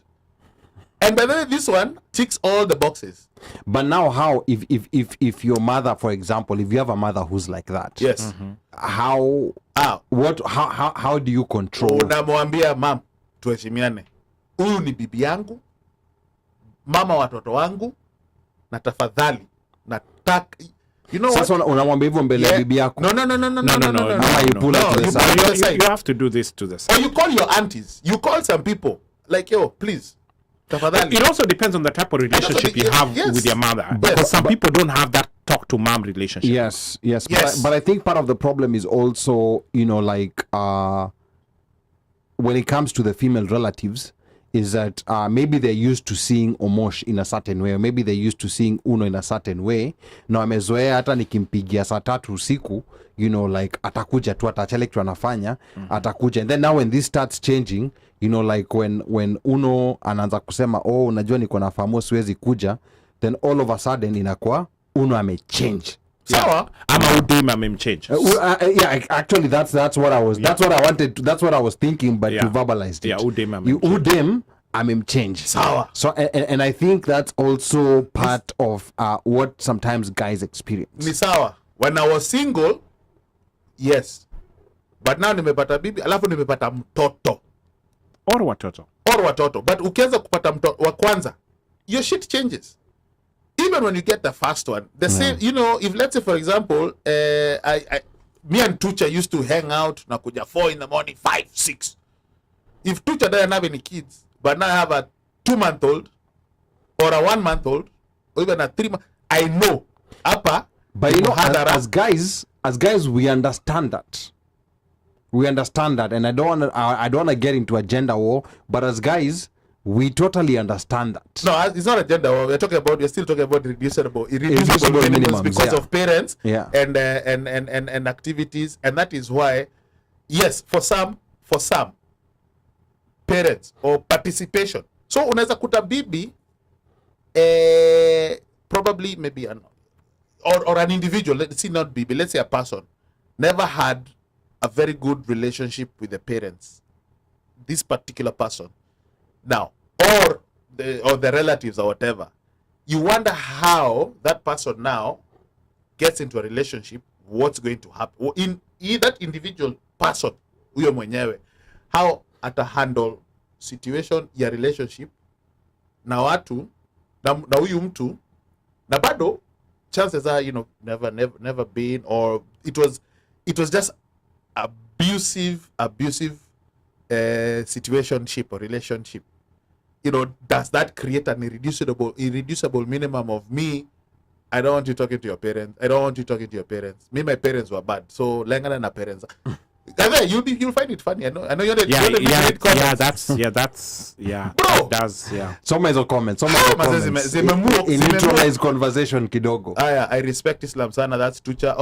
[SPEAKER 4] And by the way, this one ticks all the boxes.
[SPEAKER 2] But now how if your mother, for example, if you have a mother who's like that,
[SPEAKER 4] Yes.
[SPEAKER 2] how do you control?
[SPEAKER 4] Unamwambia mam, tuheshimiane. Huyu ni bibi yangu, mama watoto wangu, na tafadhali nataka
[SPEAKER 2] Sasa unamwambia hivyo mbele ya bibi yako.
[SPEAKER 4] No.
[SPEAKER 2] You pull out to the side.
[SPEAKER 3] You have to do this to the side.
[SPEAKER 4] Or you call your aunties. You call some people like, yo, please. Tafadhali.
[SPEAKER 3] It also depends on the type of relationship you have with your mother. Because some people don't have that talk to mom relationship.
[SPEAKER 2] Yes. But I think part of the problem is also, like when it comes to the female relatives, is that maybe they're used to seeing Omosh in a certain way, or maybe they're used to seeing Uno in a certain way. Na amezoea hata nikimpigia saa 3 usiku, like atakuja tu, atachele kitu anafanya, atakuja. And then now when this starts changing, like when Uno anaanza kusema, oh, unajua niko na famu siwezi kuja, then all of a sudden inakuwa Uno amechange.
[SPEAKER 4] Sawa,
[SPEAKER 3] ama udem amemchange.
[SPEAKER 2] Yeah, actually that's what I was that's what I wanted to, that's what I was thinking, but you verbalized it.
[SPEAKER 3] Yeah,
[SPEAKER 2] udem amemchange.
[SPEAKER 4] Sawa.
[SPEAKER 2] So and I think that's also part of what sometimes guys experience.
[SPEAKER 4] Ni sawa. When I was single, yes. But now nimepata bibi, alafu nimepata mtoto.
[SPEAKER 3] Or watoto. But ukianza kupata mtoto wa kwanza, your shit changes. Even when you get the first one, the same, if let's say, for example, me and Tucha used to hang out, nakuja 4 in the morning, 5, 6. If Tucha doesn't have any kids, but now I have a 2-month-old, or a 1-month-old, or even a 3-month, I know.
[SPEAKER 2] But as guys, we understand that. And I don't want to get into a gender war, but as guys, we totally understand that.
[SPEAKER 4] No, it's not a gender war. We're still talking about irreducible minimums because of parents and activities, and that is why, yes, for some parents or participation. So unaweza kuta bibi, probably maybe or an individual. Let's see, not bibi. Let's say a person never had a very good relationship with the parents. This particular person. Now, or the relatives or whatever, you wonder how that person now gets into a relationship, what's going to happen in that individual person, huyo mwenyewe, how ata handle situation ya relationship na watu na huyu mtu, na bado chances are never been, or it was just abusive situationship or relationship. Does that create an irreducible minimum of me? I don't want you talking to your parents. Me, my parents were bad. So, lengana na parents. You'll find it funny. I know you're the
[SPEAKER 3] Bro! It does, yeah.
[SPEAKER 2] Some comments. In neutralized conversation kidogo.
[SPEAKER 4] I respect Islam sana. That's Tucha.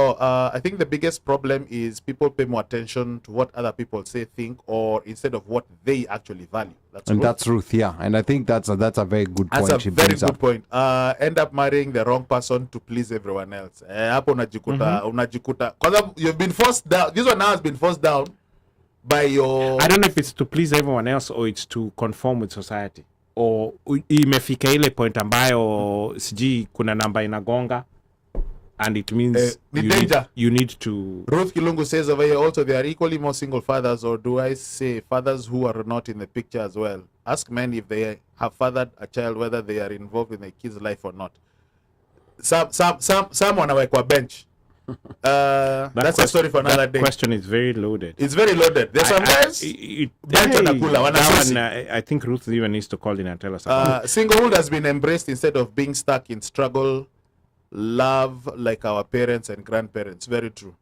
[SPEAKER 4] I think the biggest problem is people pay more attention to what other people say, think, or instead of what they actually value.
[SPEAKER 2] That's truth, yeah. And I think that's a very good point.
[SPEAKER 4] That's a very good point. End up marrying the wrong person to please everyone else. Hapo unajikuta. Because you've been forced down. This one now has been forced down by your...
[SPEAKER 3] I don't know if it's to please everyone else or it's to conform with society. Or imefika ile point ambayo siji kuna namba inagonga, and it means you need to...
[SPEAKER 4] Ruth Kilungu says over here, also there are equally more single fathers, or do I say fathers who are not in the picture as well? Ask men if they have fathered a child, whether they are involved in the kid's life or not. Some wanawekwa bench. That's a story for another day.
[SPEAKER 3] That question is very loaded.
[SPEAKER 4] It's very loaded. There's some guys
[SPEAKER 3] I think Ruth even needs to call in and tell us about it.
[SPEAKER 4] Singlehood has been embraced instead of being stuck in struggle, love, like our parents and grandparents. Very true.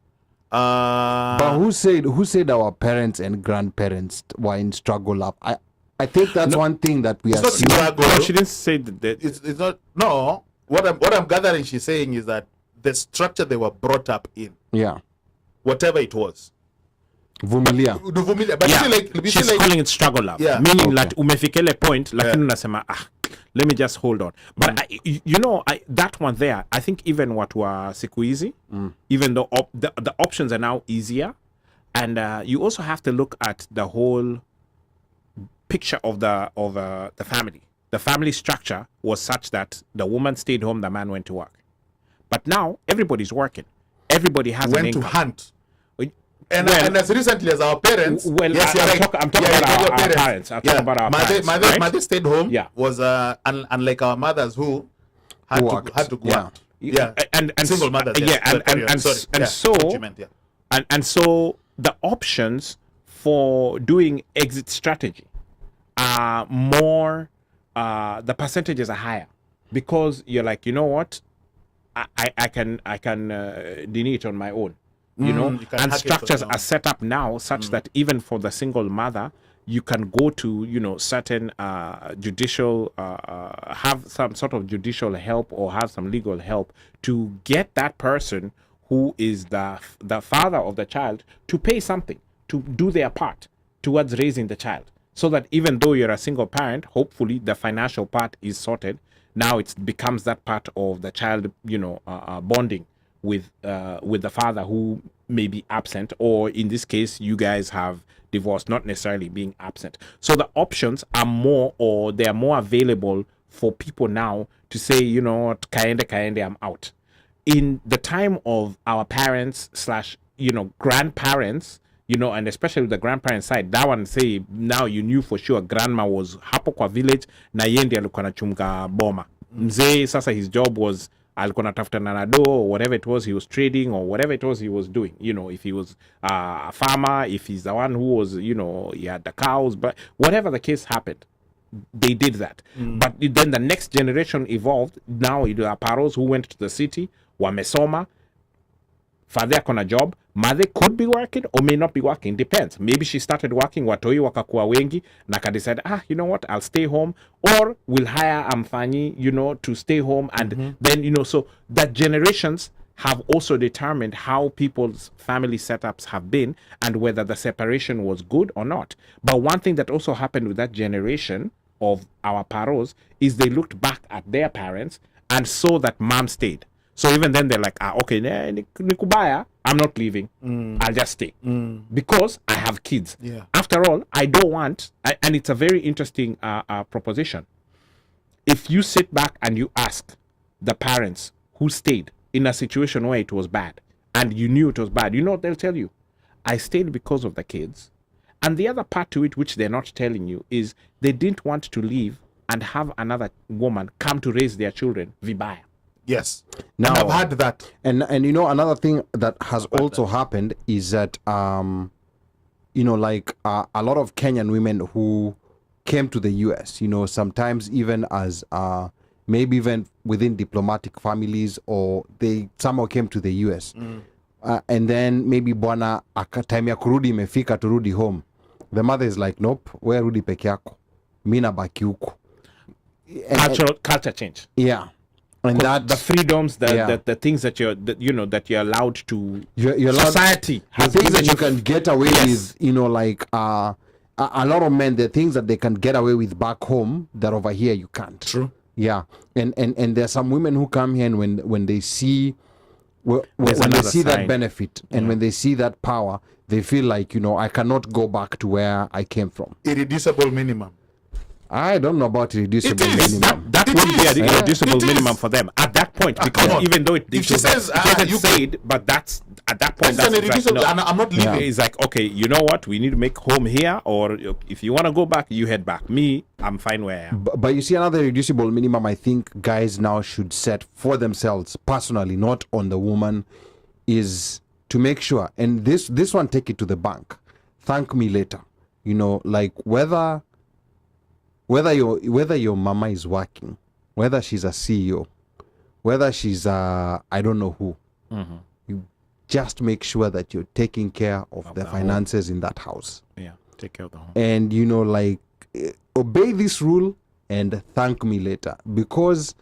[SPEAKER 2] But who said our parents and grandparents were in struggle love? I think that's one thing that we
[SPEAKER 4] It's
[SPEAKER 2] are
[SPEAKER 4] not
[SPEAKER 2] seeing.
[SPEAKER 4] struggle.
[SPEAKER 3] No, she didn't say that.
[SPEAKER 4] It's not. No. What I'm gathering, she's saying is that the structure they were brought up in,
[SPEAKER 2] Yeah.
[SPEAKER 4] whatever it was,
[SPEAKER 2] Vumilia.
[SPEAKER 4] but
[SPEAKER 3] Yeah,
[SPEAKER 4] still like,
[SPEAKER 3] she's calling it struggle love.
[SPEAKER 4] Yeah.
[SPEAKER 3] Meaning
[SPEAKER 2] Okay.
[SPEAKER 3] that umefikele point, lakini unasema, let me just hold on. But you know, that one there, I think even what were siku hizi, even though the options are now easier, and you also have to look at the whole picture of the family. The family structure was such that the woman stayed home, the man went to work. But now everybody's working. Everybody has an
[SPEAKER 4] went to
[SPEAKER 3] income.
[SPEAKER 4] hunt. And,
[SPEAKER 3] Well-
[SPEAKER 4] and as recently as our parents,
[SPEAKER 3] Well,
[SPEAKER 4] yes, you're right.
[SPEAKER 3] I'm talking about
[SPEAKER 4] your
[SPEAKER 3] our parents. I'm talking about our parents, right?
[SPEAKER 4] Mother stayed home.
[SPEAKER 3] Yeah.
[SPEAKER 4] Was unlike our mothers who had
[SPEAKER 2] Who
[SPEAKER 4] to
[SPEAKER 2] worked.
[SPEAKER 4] had to go
[SPEAKER 2] Yeah.
[SPEAKER 4] out. Yeah.
[SPEAKER 3] And
[SPEAKER 4] Single mothers.
[SPEAKER 3] yeah,
[SPEAKER 4] Yes.
[SPEAKER 3] and
[SPEAKER 4] Sorry.
[SPEAKER 3] and
[SPEAKER 4] Yeah,
[SPEAKER 3] so
[SPEAKER 4] what you meant, yeah.
[SPEAKER 3] and so the options for doing exit strategy are more, the percentages are higher, because you're like, you know what, I can delineate on my own, you know,
[SPEAKER 4] you can
[SPEAKER 3] and
[SPEAKER 4] hack it on
[SPEAKER 3] structures
[SPEAKER 4] your
[SPEAKER 3] are
[SPEAKER 4] own.
[SPEAKER 3] set up now such that even for the single mother, you can go to, you know, certain judicial, have some sort of judicial help or have some legal help to get that person who is the father of the child to pay something, to do their part towards raising the child, so that even though you're a single parent, hopefully the financial part is sorted. Now it becomes that part of the child, you know, bonding with the father who may be absent, or in this case, you guys have divorced, not necessarily being absent. So the options are more, or they are more available for people now to say, you know what, kaende, I'm out. In the time of our parents / you know, grandparents, you know, and especially with the grandparents side, that one say now you knew for sure grandma was hapo kwa village na yeye ndiye alikuwa anachunga boma. Mzee sasa his job was alikuwa anatafuta nanado or whatever it was he was trading or whatever it was he was doing. You know, if he was a farmer, if he's the one who was, you know, he had the cows, but whatever the case happened, they did that. But then the next generation evolved. Now you have paros who went to the city, wamesoma, father akona job, mother could be working or may not be working, depends. Maybe she started working, watoi wakakuwa wengi, na decide, you know what, I'll stay home, or we'll hire Amfanyi, you know, to stay home. And then, you know, so that generations have also determined how people's family setups have been and whether the separation was good or not. But one thing that also happened with that generation of our paros is they looked back at their parents and saw that mom stayed. So even then they're like, okay, nikubaya, I'm not leaving. I'll just stay because I have kids.
[SPEAKER 4] Yeah.
[SPEAKER 3] After all, I don't want, and it's a very interesting proposition. If you sit back and you ask the parents who stayed in a situation where it was bad and you knew it was bad, you know what they'll tell you? I stayed because of the kids. And the other part to it, which they're not telling you, is they didn't want to leave and have another woman come to raise their children vibaya.
[SPEAKER 4] Yes.
[SPEAKER 2] Now-
[SPEAKER 4] And I've had that.
[SPEAKER 2] And you know, another thing that has also happened is that you know, like a lot of Kenyan women who came to the US, you know, sometimes even as maybe even within diplomatic families, or they somehow came to the US. And then maybe bwana time ya kurudi imefika to rudi home. The mother is like, nope, we rudi peke yako. Mimi nabaki huko.
[SPEAKER 3] Culture change.
[SPEAKER 2] Yeah. And that
[SPEAKER 3] The freedoms,
[SPEAKER 2] Yeah.
[SPEAKER 3] the things that you're allowed to.
[SPEAKER 2] you're allowed-
[SPEAKER 3] society
[SPEAKER 2] the
[SPEAKER 3] has
[SPEAKER 2] things that
[SPEAKER 3] given
[SPEAKER 2] you can get away
[SPEAKER 3] Yes.
[SPEAKER 2] with, you know, like a lot of men, the things that they can get away with back home that over here you can't.
[SPEAKER 4] True.
[SPEAKER 2] Yeah. And there's some women who come here and when they see when they
[SPEAKER 3] another
[SPEAKER 2] see that
[SPEAKER 3] sign.
[SPEAKER 2] benefit and when they see that power, they feel like, you know, I cannot go back to where I came from.
[SPEAKER 4] Irreducible minimum.
[SPEAKER 2] I don't know about reducible
[SPEAKER 4] It is.
[SPEAKER 2] minimum.
[SPEAKER 3] That
[SPEAKER 4] It
[SPEAKER 3] would be
[SPEAKER 4] is.
[SPEAKER 3] a irreducible
[SPEAKER 4] It is.
[SPEAKER 3] minimum for them at that point, because
[SPEAKER 4] come on.
[SPEAKER 3] even though
[SPEAKER 4] If she says,
[SPEAKER 3] it wasn't
[SPEAKER 4] you
[SPEAKER 3] said, but that's at that point.
[SPEAKER 4] That's an
[SPEAKER 3] That's
[SPEAKER 4] irreducible.
[SPEAKER 3] no.
[SPEAKER 4] And I'm not leaving.
[SPEAKER 3] It's like, okay, you know what? We need to make home here, or if you want to go back, you head back. Me, I'm fine where I am.
[SPEAKER 2] But you see, another reducible minimum I think guys now should set for themselves personally, not on the woman, is to make sure, and this one, take it to the bank, thank me later, you know, like whether your mama is working, whether she's a CEO, whether she's I don't know who, you just make sure that you're taking care of the
[SPEAKER 3] the home.
[SPEAKER 2] finances in that house.
[SPEAKER 3] Yeah, take care of the home.
[SPEAKER 2] And you know, like obey this rule and thank me later, because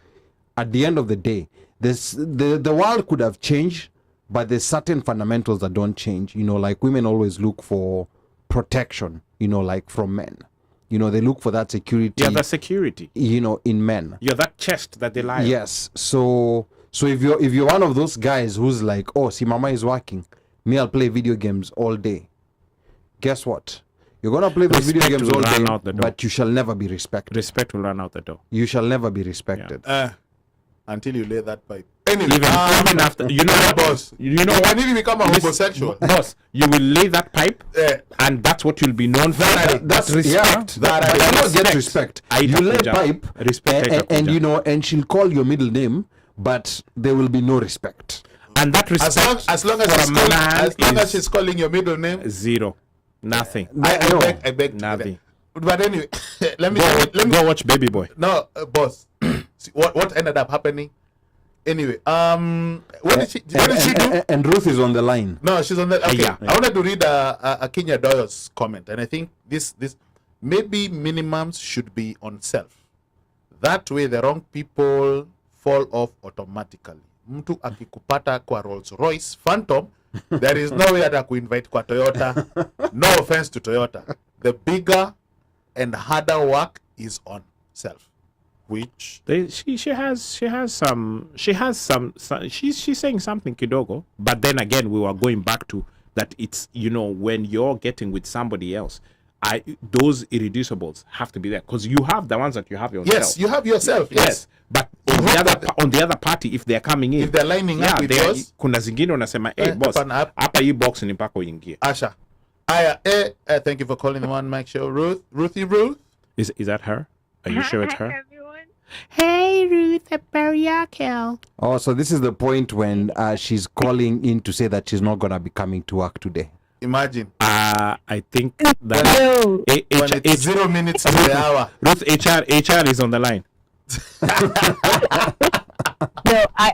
[SPEAKER 2] at the end of the day, the world could have changed, but there's certain fundamentals that don't change. Like women always look for protection, like from men. They look for that security.
[SPEAKER 3] Yeah, that security.
[SPEAKER 2] In men.
[SPEAKER 3] You're that chest that they lie on.
[SPEAKER 2] Yes. So if you're one of those guys who's like, oh, see, mama is working, me, I'll play video games all day. Guess what? You're gonna play those video games all day, but you shall never be respected.
[SPEAKER 3] Respect will run out the door.
[SPEAKER 2] You shall never be respected.
[SPEAKER 4] Until you lay that pipe. Anyway,
[SPEAKER 3] Even after,
[SPEAKER 4] boss. When did you become a homosexual?
[SPEAKER 3] Boss, you will lay that pipe, and that's what you'll be known for.
[SPEAKER 2] That's respect. But you don't get respect. You lay pipe, and she'll call your middle name, but there will be no respect.
[SPEAKER 3] And that respect,
[SPEAKER 4] as long as she's calling your middle name,
[SPEAKER 3] zero, nothing.
[SPEAKER 4] I beg
[SPEAKER 3] nothing.
[SPEAKER 4] But anyway, let me
[SPEAKER 3] go watch Baby Boy.
[SPEAKER 4] No, boss. See, what ended up happening? Anyway, what did she do?
[SPEAKER 2] And Ruth is on the line.
[SPEAKER 4] No, she's on the. Okay,
[SPEAKER 3] Yeah.
[SPEAKER 4] I wanted to read a Kenya Doyo's comment, and I think this maybe minimums should be on self. That way, the wrong people fall off automatically. Mtu akikupata kwa Rolls Royce Phantom, there is no way that invite kwa Toyota. No offense to Toyota. The bigger and harder work is on self. Which
[SPEAKER 3] She's saying something kidogo, but then again we were going back to that. It's when you're getting with somebody else, those irreducibles have to be there, because you have the ones that you have yourself.
[SPEAKER 4] Yes, you have yourself. Yes,
[SPEAKER 3] but on the other party, if they're coming in,
[SPEAKER 4] if they're lining up with yours,
[SPEAKER 3] kuna zingine unasema boss, hapa hii box ni mpaka uingie.
[SPEAKER 4] Asha, thank you for calling the OneMic show, Ruthie Ruth.
[SPEAKER 3] Is that her? Are you sure it's her?
[SPEAKER 5] Everyone.
[SPEAKER 3] Hey, Ruth, Periakel.
[SPEAKER 2] Oh, so this is the point when she's calling in to say that she's not gonna be coming to work today.
[SPEAKER 4] Imagine.
[SPEAKER 3] I think that
[SPEAKER 5] No.
[SPEAKER 4] When it's 0 minutes to the hour.
[SPEAKER 3] Ruth, HR is on the line.
[SPEAKER 5] No, I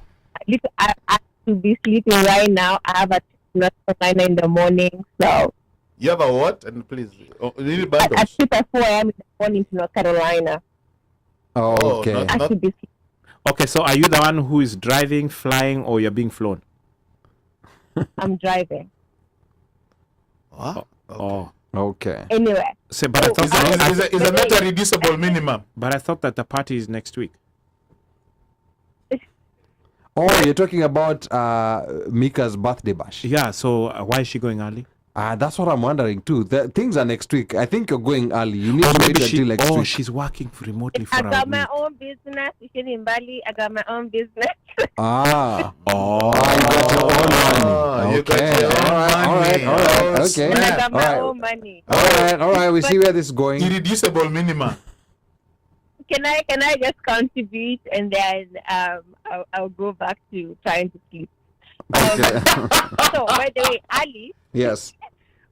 [SPEAKER 5] have to be sleeping right now. I have a not 9 in the morning, so
[SPEAKER 4] You have a what? And please, really
[SPEAKER 5] I
[SPEAKER 4] bad.
[SPEAKER 5] sleep at 4 a.m. in the morning to North Carolina.
[SPEAKER 2] Oh,
[SPEAKER 4] Oh,
[SPEAKER 2] okay.
[SPEAKER 4] not-
[SPEAKER 5] I have to be sleeping.
[SPEAKER 3] Okay, so are you the one who is driving, flying, or you're being flown?
[SPEAKER 5] I'm driving.
[SPEAKER 4] What?
[SPEAKER 3] Oh,
[SPEAKER 2] Okay.
[SPEAKER 5] Anyway,
[SPEAKER 3] so, but I thought
[SPEAKER 4] Is a not a reducible minimum.
[SPEAKER 3] but I thought that the party is next week.
[SPEAKER 2] Oh, you're talking about Micah's birthday bash.
[SPEAKER 3] Yeah, so why is she going early?
[SPEAKER 2] That's what I'm wondering too. Things are next week. I think you're going early. You need to wait until next week.
[SPEAKER 3] she's working remotely for
[SPEAKER 5] I
[SPEAKER 3] a
[SPEAKER 5] got my
[SPEAKER 3] week.
[SPEAKER 5] own business. You should in Bali. I got my own business.
[SPEAKER 2] Ah.
[SPEAKER 3] Oh,
[SPEAKER 4] You got
[SPEAKER 2] Okay.
[SPEAKER 4] your own
[SPEAKER 2] All right.
[SPEAKER 4] money.
[SPEAKER 2] All right.
[SPEAKER 4] Oh,
[SPEAKER 2] Okay.
[SPEAKER 5] And I
[SPEAKER 4] snap.
[SPEAKER 5] got my
[SPEAKER 2] Alright.
[SPEAKER 5] own money.
[SPEAKER 2] All right. We see where this is going.
[SPEAKER 4] Irreducible minimum.
[SPEAKER 5] Can I just contribute and then I'll go back to trying to sleep.
[SPEAKER 2] Okay.
[SPEAKER 5] So by the way, Ali,
[SPEAKER 2] Yes.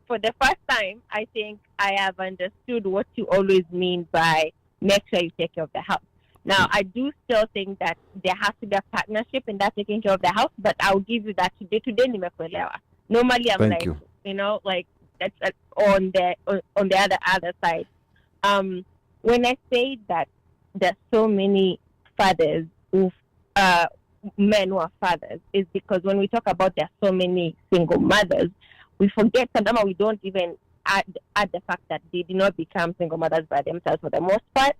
[SPEAKER 5] for the first time, I think I have understood what you always mean by make sure you take care of the house. Now, I do still think that there has to be a partnership in that taking care of the house, but I'll give you that today. Today, nimekuelewa. Normally, I'm
[SPEAKER 2] Thank
[SPEAKER 5] like,
[SPEAKER 2] you.
[SPEAKER 5] like that's on the other side. When I say that there's so many fathers who, men who are fathers, is because when we talk about there's so many single mothers, we forget sometimes we don't even add the fact that they did not become single mothers by themselves for the most part.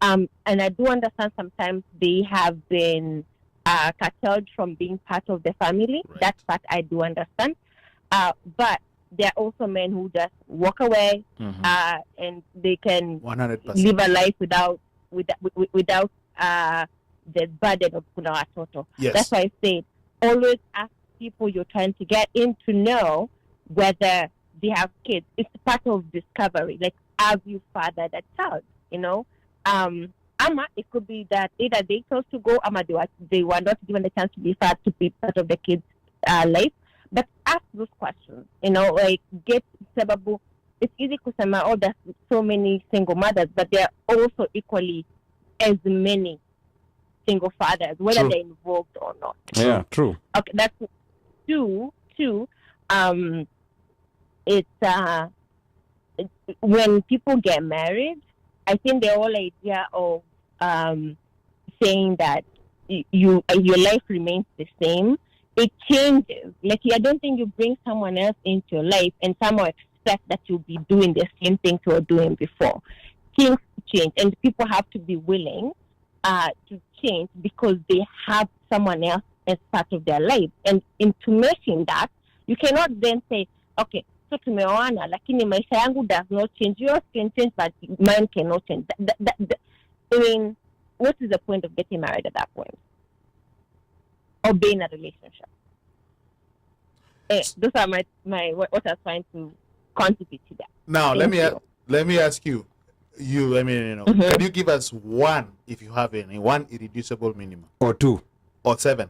[SPEAKER 5] And I do understand sometimes they have been curtailed from being part of the family.
[SPEAKER 4] Right.
[SPEAKER 5] That part I do understand. But there are also men who just walk away and they can
[SPEAKER 4] 100%.
[SPEAKER 5] live a life without the burden of kuna watoto.
[SPEAKER 4] Yes.
[SPEAKER 5] That's why I say always ask people you're trying to get in to know whether they have kids. It's part of discovery. Like, have you fathered a child? It could be that either they chose to go, they were not given the chance to be part of the kids' life. But ask those questions. Get sababu. It's easy to say, oh, there's so many single mothers, but there are also equally as many single fathers, whether
[SPEAKER 4] True.
[SPEAKER 5] they're involved or not.
[SPEAKER 2] Yeah. True.
[SPEAKER 5] Okay, that's two. It's when people get married, I think the whole idea of saying that your life remains the same, it changes. Like, I don't think you bring someone else into your life and somehow expect that you'll be doing the same things you were doing before. Things change, and people have to be willing to change because they have someone else as part of their life. And into making that, you cannot then say, okay, so tumeoana, lakini maisha yangu does not change. Yours can change, but mine cannot change. I mean, what is the point of getting married at that point? Or being in a relationship? Those are my what I was trying to contribute to that.
[SPEAKER 4] Now, let me ask you. Can you give us one, if you have any, one irreducible minimum?
[SPEAKER 2] Or two.
[SPEAKER 4] Or seven?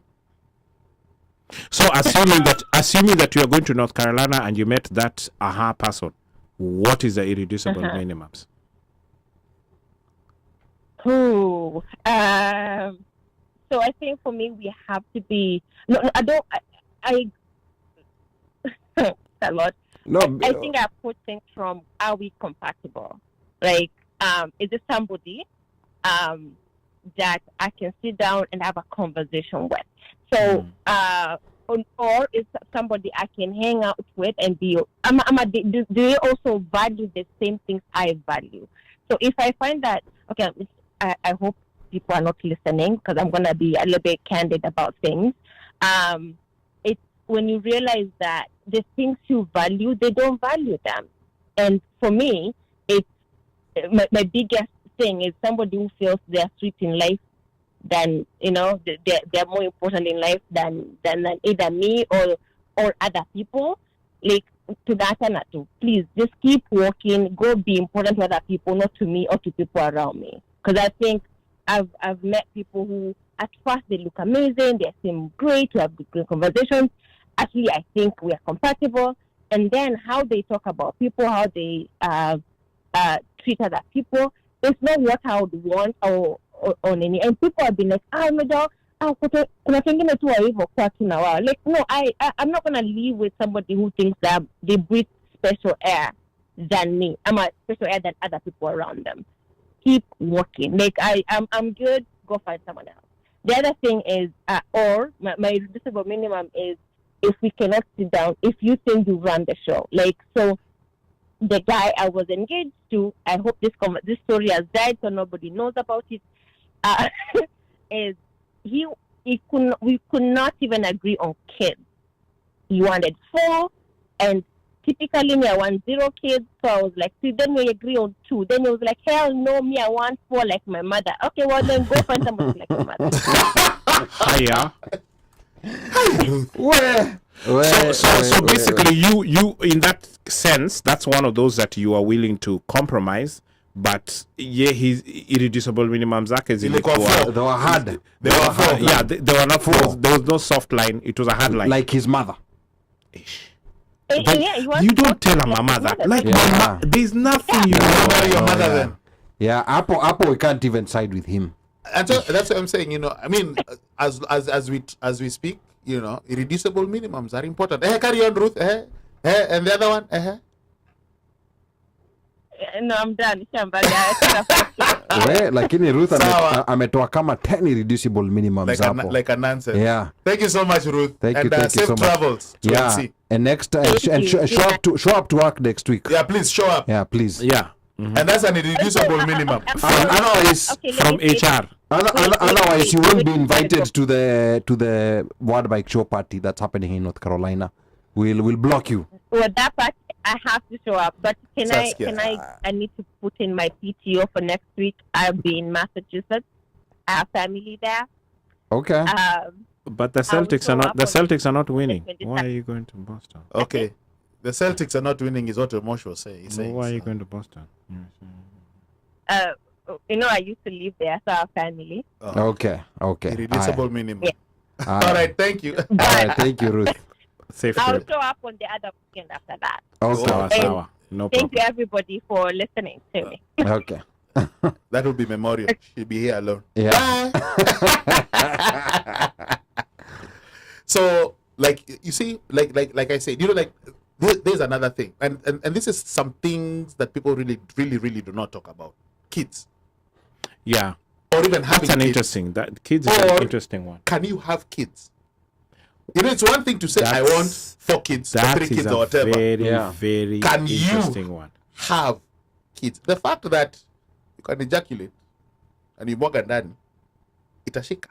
[SPEAKER 3] So assuming that you are going to North Carolina and you met that person, what is the irreducible minimums?
[SPEAKER 5] So I think for me we have to be a lot.
[SPEAKER 2] No,
[SPEAKER 5] I think I put things from, are we compatible? Like, is it somebody that I can sit down and have a conversation with? So, or is somebody I can hang out with and be, do they also value the same things I value? So if I find that, okay, I hope people are not listening because I'm going to be a little bit candid about things. It's when you realize that the things you value, they don't value them. And for me, it's my biggest thing is somebody who feels they're sweet in life than, they're more important in life than either me or other people. Like, to that and to please just keep working, go be important to other people, not to me or to people around me. Because I think I've met people who at first they look amazing, they seem great, we have good conversations. Actually, I think we are compatible. And then how they talk about people, how they treat other people, it's not what I would want or on any. And people have been like, like, no, I'm not gonna live with somebody who thinks that they breathe special air than me. I'm a special air than other people around them. Keep working. Like, I'm good. Go find someone else. The other thing is, or my irreducible minimum is, if we cannot sit down, if you think you run the show, like, so the guy I was engaged to, I hope this story has died so nobody knows about it. Is we could not even agree on kids. He wanted 4, and typically me I want 0 kids. So I was like, see, then we agree on 2. Then he was like, hell no, me I want 4 like my mother. Okay, well then go find somebody like your mother.
[SPEAKER 3] Hiya.
[SPEAKER 2] So
[SPEAKER 3] basically you in that sense, that's one of those that you are willing to compromise, but his irreducible minimum zake
[SPEAKER 2] they were hard.
[SPEAKER 3] They were not full. There was no soft line, it was a hard line.
[SPEAKER 2] Like his mother.
[SPEAKER 3] But you don't tell a mama that. Like, there's nothing you
[SPEAKER 4] tell your mother then.
[SPEAKER 2] Yeah, Apple, we can't even side with him.
[SPEAKER 4] And so that's what I'm saying, I mean, as we speak, irreducible minimums are important. Carry on, Ruth. And the other one.
[SPEAKER 5] No, I'm done.
[SPEAKER 2] Lakini Ruth ametoa kama 10 irreducible minimums hapo.
[SPEAKER 4] Like an answer.
[SPEAKER 2] Yeah.
[SPEAKER 4] Thank you so much, Ruth.
[SPEAKER 2] Thank you
[SPEAKER 4] safe
[SPEAKER 2] so
[SPEAKER 4] travels
[SPEAKER 2] much. Yeah.
[SPEAKER 4] NC.
[SPEAKER 2] And next show up to work next week.
[SPEAKER 4] Yeah, please show up.
[SPEAKER 2] Yeah, please.
[SPEAKER 3] Yeah.
[SPEAKER 4] Mm-hmm. And that's an irreducible minimum.
[SPEAKER 2] Otherwise,
[SPEAKER 3] from HR.
[SPEAKER 2] Otherwise, you won't be invited to the OneMic show party that's happening in North Carolina. We'll block you.
[SPEAKER 5] Well, that part I have to show up, but I need to put in my PTO for next week. I'll be in Massachusetts. I have family there.
[SPEAKER 2] Okay.
[SPEAKER 3] But the Celtics are not winning. Why are you going to Boston?
[SPEAKER 4] Okay. The Celtics are not winning is what Omosh was saying.
[SPEAKER 3] Why are you going to Boston?
[SPEAKER 5] I used to live there, so I have family.
[SPEAKER 2] Oh. Okay.
[SPEAKER 4] Irreducible minimum.
[SPEAKER 5] Yeah.
[SPEAKER 4] All right, thank you.
[SPEAKER 2] All right, thank you, Ruth.
[SPEAKER 3] Safe
[SPEAKER 5] I'll
[SPEAKER 3] trip.
[SPEAKER 5] show up on the other weekend after that.
[SPEAKER 2] Okay.
[SPEAKER 3] Sawa. No
[SPEAKER 5] Thank
[SPEAKER 3] problem.
[SPEAKER 5] you, everybody, for listening to me.
[SPEAKER 2] Okay.
[SPEAKER 4] That will be memorial. She'll be here alone.
[SPEAKER 2] Yeah.
[SPEAKER 4] So, like, you see, like I said, there's another thing, and this is some things that people really do not talk about. kids
[SPEAKER 3] Yeah.
[SPEAKER 4] or even having
[SPEAKER 3] That's an
[SPEAKER 4] kids?
[SPEAKER 3] interesting. That kids is
[SPEAKER 4] Or
[SPEAKER 3] an interesting one.
[SPEAKER 4] Can you have kids? You know, it's one thing to say I
[SPEAKER 3] That's-
[SPEAKER 4] want 4 kids, or
[SPEAKER 3] That
[SPEAKER 4] 3
[SPEAKER 3] is
[SPEAKER 4] kids,
[SPEAKER 3] a
[SPEAKER 4] or whatever.
[SPEAKER 3] very,
[SPEAKER 2] Yeah.
[SPEAKER 3] very
[SPEAKER 4] Can you
[SPEAKER 3] interesting one.
[SPEAKER 4] have kids? The fact that you can ejaculate and you walk ndani, itashika.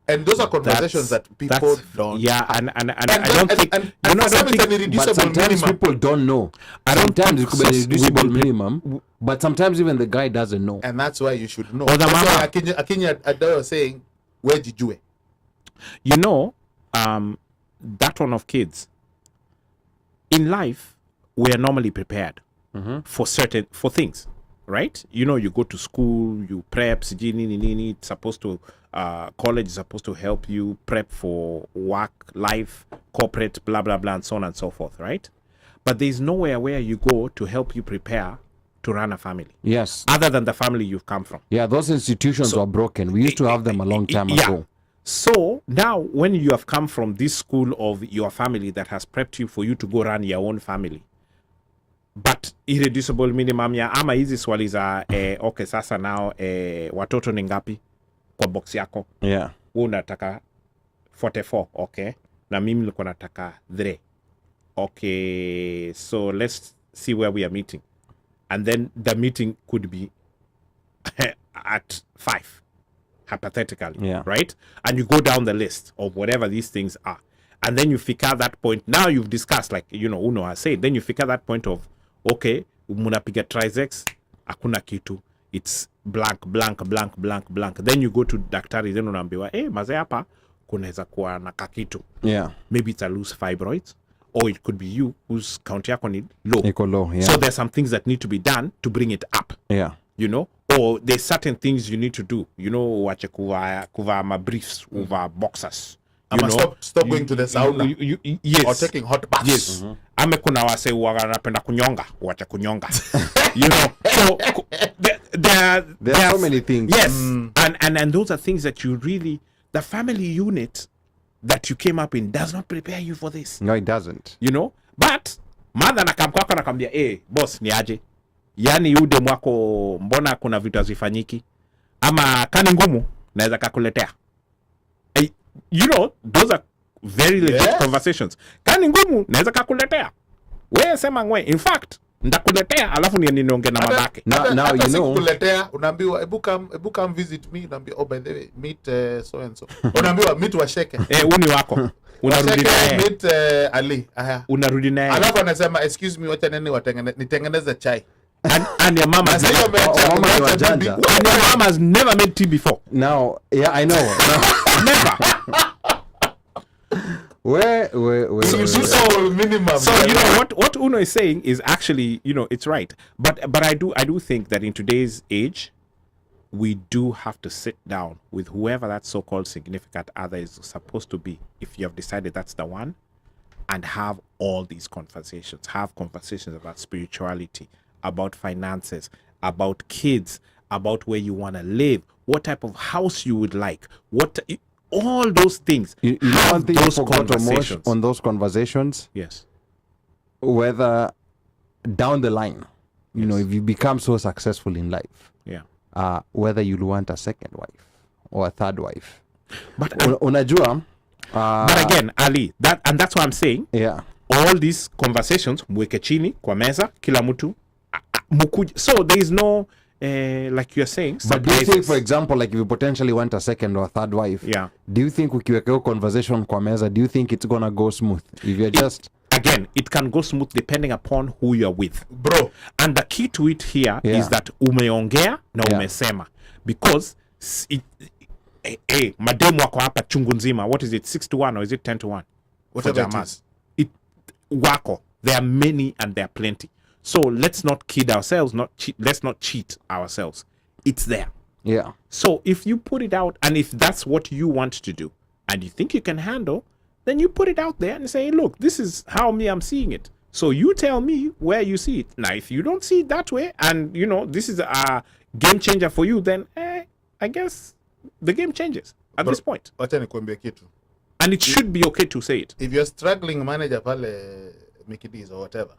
[SPEAKER 4] And those are conversations that people don't.
[SPEAKER 3] Yeah,
[SPEAKER 4] have.
[SPEAKER 3] and I don't think.
[SPEAKER 4] And
[SPEAKER 3] you know,
[SPEAKER 4] for
[SPEAKER 3] I
[SPEAKER 4] some
[SPEAKER 3] don't
[SPEAKER 4] it's an
[SPEAKER 3] think.
[SPEAKER 2] But
[SPEAKER 4] irreducible
[SPEAKER 2] sometimes
[SPEAKER 4] minimum.
[SPEAKER 2] people don't know.
[SPEAKER 3] I don't
[SPEAKER 2] Sometimes
[SPEAKER 3] think
[SPEAKER 2] it could be a
[SPEAKER 3] so.
[SPEAKER 2] reducible
[SPEAKER 3] We-
[SPEAKER 2] minimum, but sometimes even the guy doesn't know.
[SPEAKER 4] And that's why you should know.
[SPEAKER 3] Or the
[SPEAKER 4] That's
[SPEAKER 3] mama.
[SPEAKER 4] why Akinya Adayo was saying, where jijue?
[SPEAKER 3] You know, that one of kids. In life, we are normally prepared for things, right? You know, you go to school, you prep, it's supposed to, college is supposed to help you prep for work, life, corporate, blah, blah, blah, and so on and so forth, right? But there's nowhere where you go to help you prepare to run a family,
[SPEAKER 2] Yes.
[SPEAKER 3] other than the family you've come from.
[SPEAKER 2] Yeah, those institutions were broken. We used to have them a long time
[SPEAKER 3] Yeah.
[SPEAKER 2] ago.
[SPEAKER 3] So now, when you have come from this school of your family that has prepped you for you to go run your own family, but irreducible minimum ya ama hizi swali za okay, sasa now watoto ni ngapi kwa box yako?
[SPEAKER 2] Yeah.
[SPEAKER 3] Wewe unataka 44, okay, na mimi nilikuwa nataka 3. Okay, so let's see where we are meeting, and then the meeting could be at 5. Hypothetically,
[SPEAKER 2] Yeah.
[SPEAKER 3] right? And you go down the list of whatever these things are. And then you figure that point. Now you've discussed, like, you know, Uno has said, then you figure that point of, okay, munapiga trisex, akuna kitu. It's blank, blank, blank, blank, blank. Then you go to daktari, then unaambiwa, mazee hapa, kunaweza kuwa na kakitu.
[SPEAKER 2] Yeah.
[SPEAKER 3] Maybe it's a loose fibroids, or it could be you whose count yako ni low.
[SPEAKER 2] Equal low, yeah.
[SPEAKER 3] So there's some things that need to be done to bring it up.
[SPEAKER 2] Yeah.
[SPEAKER 3] You know, or there's certain things you need to do. You know, wache kuva ma briefs over boxers. You
[SPEAKER 4] Ama
[SPEAKER 3] know,
[SPEAKER 4] stop going to the sauna.
[SPEAKER 3] Yes.
[SPEAKER 4] Or taking hot baths.
[SPEAKER 3] Yes. Ame kuna wase wanapenda kunyonga, wache kunyonga. You know, so
[SPEAKER 2] There are so many things.
[SPEAKER 3] Yes. And those are things that you really, the family unit that you came up in does not prepare you for this.
[SPEAKER 2] No, it doesn't.
[SPEAKER 3] You know, but mother nakamkwako nakwambia, boss ni aje? Yani yude mwako mbona kuna vitu hazifanyiki? Ama kani ngumu naweza kakuletea. You know, those are very legit conversations. Kani ngumu naweza kakuletea. Wewe sema ngwe. In fact, ndakuletea alafu niongee na babake.
[SPEAKER 2] Now you know.
[SPEAKER 4] Kuletea, unaambiwa ebu come visit me, unaambiwa oh by the way meet so and so. Unaambiwa meet Washeke.
[SPEAKER 3] Uni wako. Unarudi naye.
[SPEAKER 4] Meet Ali.
[SPEAKER 3] Unarudi naye.
[SPEAKER 4] Alafu anasema excuse me, wacha nitengeneze chai.
[SPEAKER 3] And your mama has
[SPEAKER 4] Sasa
[SPEAKER 2] mama ni wajanja.
[SPEAKER 3] and your mama has never made tea before.
[SPEAKER 2] Now, yeah, I know.
[SPEAKER 3] Never.
[SPEAKER 4] So minimum.
[SPEAKER 3] So you know what Uno is saying is actually, you know, it's right. But I do think that in today's age, we do have to sit down with whoever that so-called significant other is supposed to be, if you have decided that's the one, and have all these conversations. Have conversations about spirituality, about finances, about kids, about where you want to live, what type of house you would like, all those things.
[SPEAKER 2] You know
[SPEAKER 3] have
[SPEAKER 2] one thing you
[SPEAKER 3] those
[SPEAKER 2] forgot to
[SPEAKER 3] conversations.
[SPEAKER 2] on those conversations?
[SPEAKER 3] Yes.
[SPEAKER 2] Whether down the line, you know, if you become so successful in life,
[SPEAKER 3] Yeah.
[SPEAKER 2] whether you'll want a second wife or a third wife.
[SPEAKER 3] But
[SPEAKER 2] Unajua,
[SPEAKER 3] but again, Ali, that's what I'm saying.
[SPEAKER 2] yeah.
[SPEAKER 3] All these conversations, mweke chini kwa meza, kila mtu mukuje. So there is no like you're saying.
[SPEAKER 2] But do you think,
[SPEAKER 3] surprises.
[SPEAKER 2] for example, like if you potentially want a second or a third wife,
[SPEAKER 3] Yeah.
[SPEAKER 2] do you think ukiweka hiyo conversation kwa meza, do you think it's gonna go smooth? If you're just
[SPEAKER 3] Again, it can go smooth depending upon who you're with,
[SPEAKER 4] bro.
[SPEAKER 3] and the key to it here is
[SPEAKER 2] Yeah.
[SPEAKER 3] that umeongea na
[SPEAKER 2] Yeah.
[SPEAKER 3] umesema, because mademu wako hapa chungu nzima. What is it, 6-1 or is it 10-1?
[SPEAKER 4] Whatever it
[SPEAKER 3] jamaa.
[SPEAKER 4] is.
[SPEAKER 3] Wako, there are many and there are plenty. So let's not kid ourselves, let's not cheat ourselves. It's there.
[SPEAKER 2] yeah.
[SPEAKER 3] So if you put it out, and if that's what you want to do, and you think you can handle, then you put it out there and say, look, this is how I'm seeing it. So you tell me where you see it. Now, if you don't see it that way, and you know this is a game changer for you, then I guess the game changes at this point,
[SPEAKER 4] Wacha nikuambie kitu.
[SPEAKER 3] and it should be okay to say it.
[SPEAKER 4] If you're struggling manager pale Mikidis or whatever,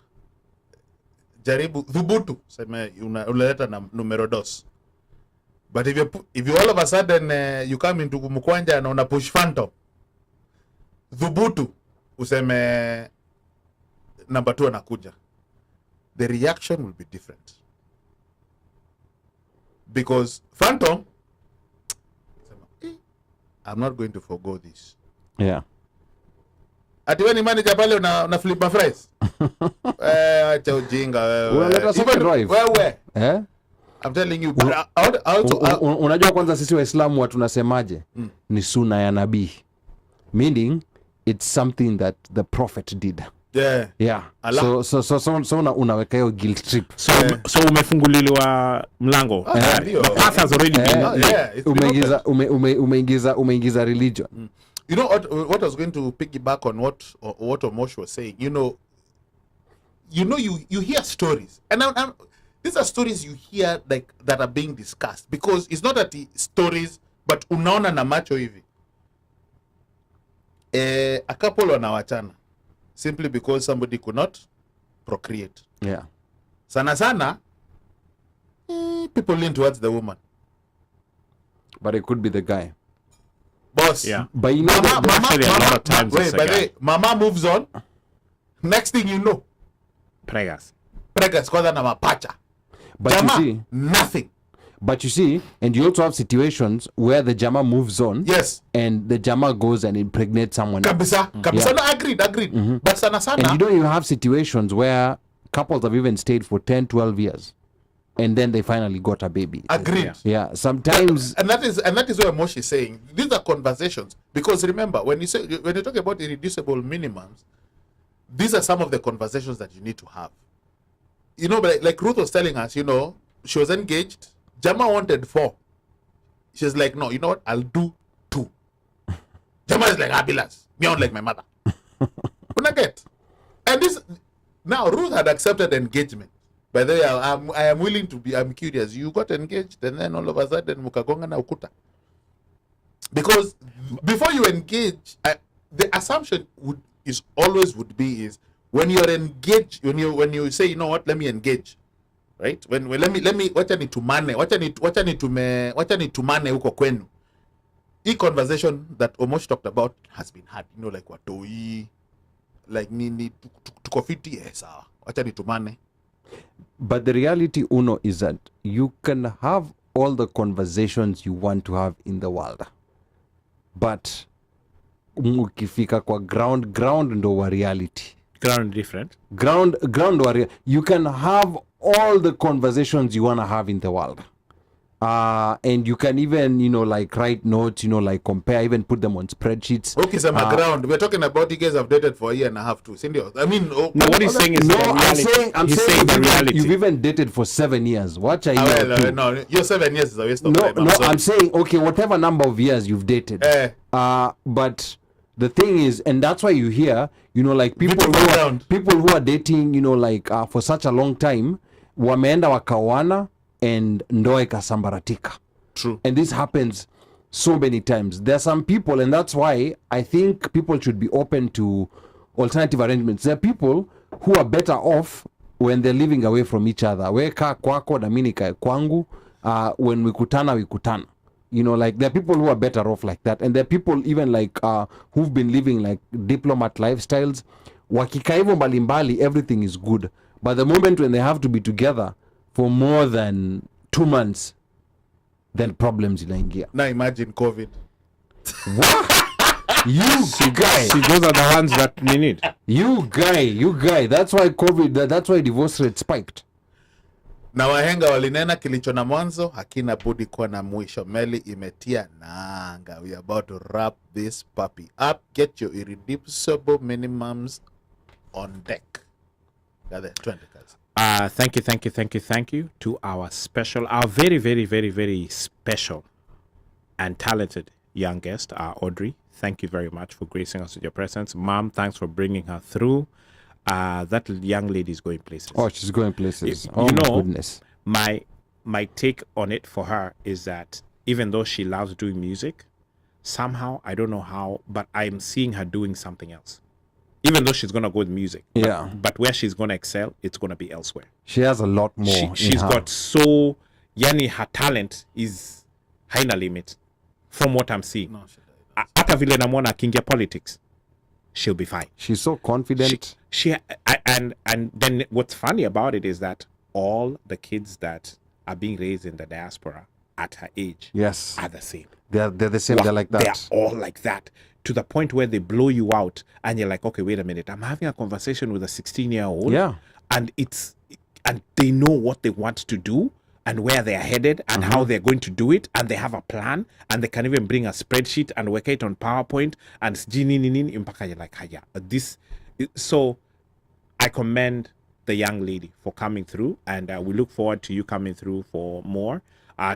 [SPEAKER 4] jaribu thubutu sema unaleta na numero dos. But if you all of a sudden you come into Mkwanja na una push Phantom, dhubutu useme number 2 anakuja, the reaction will be different. Because Phantom, I'm not going to forgo this.
[SPEAKER 2] Yeah.
[SPEAKER 4] Ati wewe ni manager pale una flip my fries. Acha ujinga wewe.
[SPEAKER 2] Well, let us
[SPEAKER 4] Even
[SPEAKER 2] drive.
[SPEAKER 4] wewe.
[SPEAKER 2] I'm
[SPEAKER 4] telling you, but also
[SPEAKER 2] unajua kwanza sisi Waislamu watu tunasemaje? Ni sunna ya nabii. Meaning it's something that the prophet did. Yeah. So unaweka hiyo guilt trip.
[SPEAKER 3] So umefunguliliwa mlango. The path has already been
[SPEAKER 2] umeingiza religion.
[SPEAKER 4] You know what I was going to piggyback on what Omosh was saying. You hear stories, and these are stories you hear like that are being discussed, because it's not that the stories, but unaona na macho hivi. A couple wanawachana simply because somebody could not procreate.
[SPEAKER 2] Yeah.
[SPEAKER 4] Sana people lean towards the woman,
[SPEAKER 2] but it could be the guy.
[SPEAKER 4] Boss.
[SPEAKER 2] Yeah. But you know,
[SPEAKER 4] mama moves on. Next thing you know,
[SPEAKER 3] pregas
[SPEAKER 4] kwanza na mapacha.
[SPEAKER 2] But
[SPEAKER 4] Jama,
[SPEAKER 2] you see,
[SPEAKER 4] nothing.
[SPEAKER 2] But you see, and you also have situations where the Jama moves on.
[SPEAKER 4] Yes.
[SPEAKER 2] And the Jama goes and impregnates someone else.
[SPEAKER 4] Kabisa.
[SPEAKER 2] Yeah.
[SPEAKER 4] No, agreed. Mm-hmm. But sana.
[SPEAKER 2] And you don't even have situations where couples have even stayed for 10, 12 years. And then they finally got a baby.
[SPEAKER 4] Agreed.
[SPEAKER 2] Yeah. Sometimes.
[SPEAKER 4] And that is what Mosh is saying. These are conversations. Because remember, when you talk about irreducible minimums, these are some of the conversations that you need to have. You know, but like Ruth was telling us, she was engaged. Jama wanted 4. She's like, no, you know what? I'll do 2. Jama is like, Abilas. Me, I don't like my mother. Una get? And this, now Ruth had accepted engagement. By the way, I am willing to be, I'm curious. You got engaged and then all of a sudden, mukagonga na ukuta. Because before you engage, the assumption would be when you're engaged, when you say, you know what, let me engage. Right? When let me wacha nitumane huko kwenu. Hii conversation that Omosh talked about has been had, like watoi, like nini tuko fiti sawa. Wacha nitumane.
[SPEAKER 2] But the reality, Uno, is that you can have all the conversations you want to have in the world. But ukifika kwa ground ndo wa reality.
[SPEAKER 3] Ground different.
[SPEAKER 2] Ground wa you can have all the conversations you want to have in the world. And you can even, like write notes, like compare, even put them on spreadsheets.
[SPEAKER 4] Okay, so my ground. We're talking about you guys have dated for a year and a half too. I mean,
[SPEAKER 3] no, what he's saying is the reality.
[SPEAKER 2] I'm saying the reality. You've even dated for 7 years. What are you?
[SPEAKER 4] No, your 7 years is a waste of time.
[SPEAKER 2] No, I'm saying, okay, whatever number of years you've dated. But the thing is, and that's why you hear, like people who are dating, for such a long time, wameenda wakawana, and ndoa ikasambaratika.
[SPEAKER 4] True.
[SPEAKER 2] And this happens so many times. There are some people, and that's why I think people should be open to alternative arrangements. There are people who are better off when they're living away from each other. Weka kwako na mimi nikae kwangu. When we kutana. Like there are people who are better off like that. And there are people even like who've been living like diplomat lifestyles. Wakikaa hivyo mbalimbali, everything is good. But the moment when they have to be together for more than 2 months, then problems inaingia.
[SPEAKER 4] Now imagine COVID.
[SPEAKER 2] What? You guy.
[SPEAKER 3] See, those are the ones that we need.
[SPEAKER 2] You guy. That's why COVID, that's why divorce rate spiked.
[SPEAKER 4] Na wahenga walinena kilicho na mwanzo hakina budi kuwa na mwisho. Meli imetia nanga. We are about to wrap this puppy up. Get your irreducible minimums on deck. Got it, 20 guys.
[SPEAKER 3] Thank you to our very, very, very, very special and talented young guest, Audrey. Thank you very much for gracing us with your presence. Mom, thanks for bringing her through. That young lady is going places.
[SPEAKER 2] Oh, she's going places.
[SPEAKER 3] My
[SPEAKER 2] goodness.
[SPEAKER 3] My take on it for her is that even though she loves doing music, somehow, I don't know how, but I'm seeing her doing something else. Even though she's going to go with music.
[SPEAKER 2] Yeah.
[SPEAKER 3] But where she's going to excel, it's going to be elsewhere.
[SPEAKER 2] She has a lot more.
[SPEAKER 3] She's got so, her talent is haina limit from what I'm seeing.
[SPEAKER 4] No,
[SPEAKER 3] Hata vile namwona akiingia politics, she'll be fine.
[SPEAKER 2] She's so confident.
[SPEAKER 3] And then what's funny about it is that all the kids that are being raised in the diaspora at her age
[SPEAKER 2] Yes.
[SPEAKER 3] are the same.
[SPEAKER 2] They're the same. They're like that.
[SPEAKER 3] They're all like that, to the point where they blow you out and you're like, okay, wait a minute, I'm having a conversation with a 16-year-old.
[SPEAKER 2] Yeah.
[SPEAKER 3] And they know what they want to do and where they're headed and how they're going to do it, and they have a plan, and they can even bring a spreadsheet and work it on PowerPoint and impaka, you're like, yeah, this. So I commend the young lady for coming through, and we look forward to you coming through for more.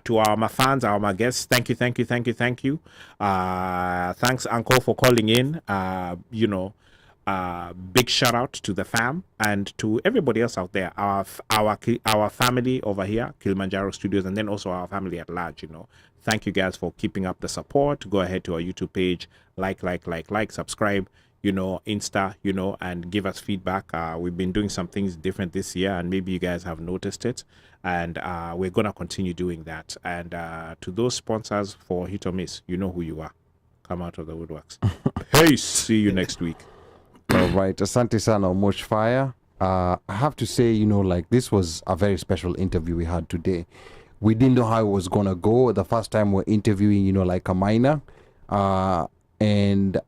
[SPEAKER 3] To my fans, my guests, thank you. Thanks, Uncle, for calling in. Big shout out to the fam and to everybody else out there, our family over here, Kilimanjaro Studios, and then also our family at large. Thank you guys for keeping up the support. Go ahead to our YouTube page, like, subscribe, Insta, and give us feedback. We've been doing some things different this year, and maybe you guys have noticed it, and we're gonna continue doing that. And to those sponsors for Hit or Miss, you know who you are. Come out of the woodworks. Peace. See you next week.
[SPEAKER 2] All right, asante sana OmoshFaya. I have to say, this was a very special interview we had today. We didn't know how it was gonna go. The first time we're interviewing, like a minor, and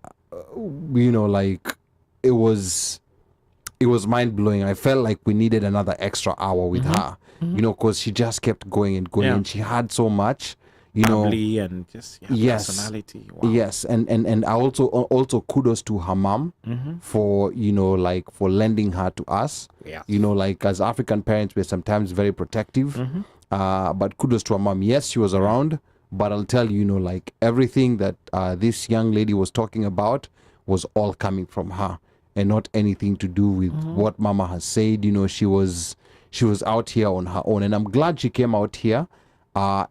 [SPEAKER 2] it was mind blowing. I felt like we needed another extra hour with her, because she just kept going and going, and she had so much.
[SPEAKER 3] Family and just personality. Wow.
[SPEAKER 2] Yes, and I also kudos to her mom for for lending her to us.
[SPEAKER 3] Yeah.
[SPEAKER 2] As African parents, we're sometimes very protective. But kudos to her mom. Yes, she was around, but I'll tell you, everything that this young lady was talking about was all coming from her, and not anything to do with what Mama has said. She was out here on her own, and I'm glad she came out here.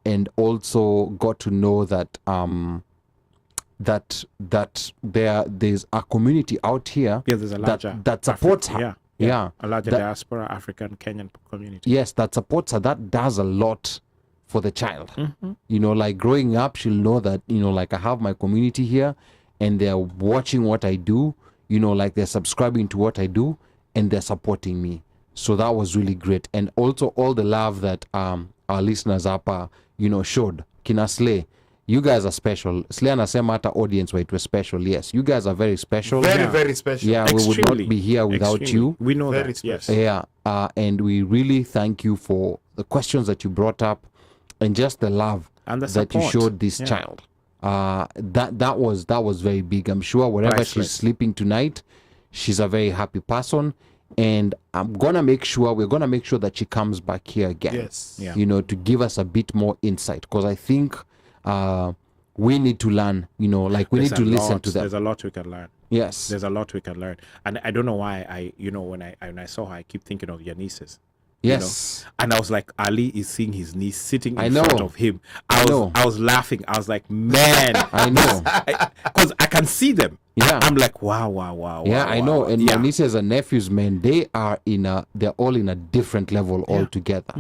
[SPEAKER 2] And also got to know that there's a community out here
[SPEAKER 3] there's a larger
[SPEAKER 2] that supports her.
[SPEAKER 3] A larger diaspora, African Kenyan community.
[SPEAKER 2] Yes, that supports her. That does a lot for the child. Growing up, she'll know that I have my community here, and they're watching what I do. They're subscribing to what I do, and they're supporting me. So that was really great, and also all the love that our listeners hapa showed. Kina Slay, you guys are special. Slay anasema hata audience waitwe special. Yes, you guys are very special.
[SPEAKER 4] Very special.
[SPEAKER 2] Yeah, we would not be here without you.
[SPEAKER 3] We know
[SPEAKER 4] Very
[SPEAKER 3] that. Yes.
[SPEAKER 4] special.
[SPEAKER 2] Yeah, and we really thank you for the questions that you brought up, and just the love
[SPEAKER 3] And the
[SPEAKER 2] that you
[SPEAKER 3] support.
[SPEAKER 2] showed this child. That was very big. I'm sure wherever she's
[SPEAKER 3] Priceless.
[SPEAKER 2] sleeping tonight, she's a very happy person. And we're gonna make sure that she comes back here again.
[SPEAKER 4] Yes.
[SPEAKER 3] Yeah.
[SPEAKER 2] To give us a bit more insight, because I think we need to learn. We need to listen to them.
[SPEAKER 3] There's a lot we can learn.
[SPEAKER 2] Yes.
[SPEAKER 3] There's a lot we can learn, and I don't know why when I saw her, I keep thinking of your nieces.
[SPEAKER 2] Yes.
[SPEAKER 3] And I was like, Ali is seeing his niece sitting
[SPEAKER 2] I
[SPEAKER 3] in
[SPEAKER 2] know.
[SPEAKER 3] front of him. I was laughing. I was like, man,
[SPEAKER 2] I know.
[SPEAKER 3] because I can see them.
[SPEAKER 2] Yeah.
[SPEAKER 3] I'm like, wow.
[SPEAKER 2] Yeah, I know. And
[SPEAKER 3] yeah.
[SPEAKER 2] my nieces and nephews, man, they're all in a different level altogether.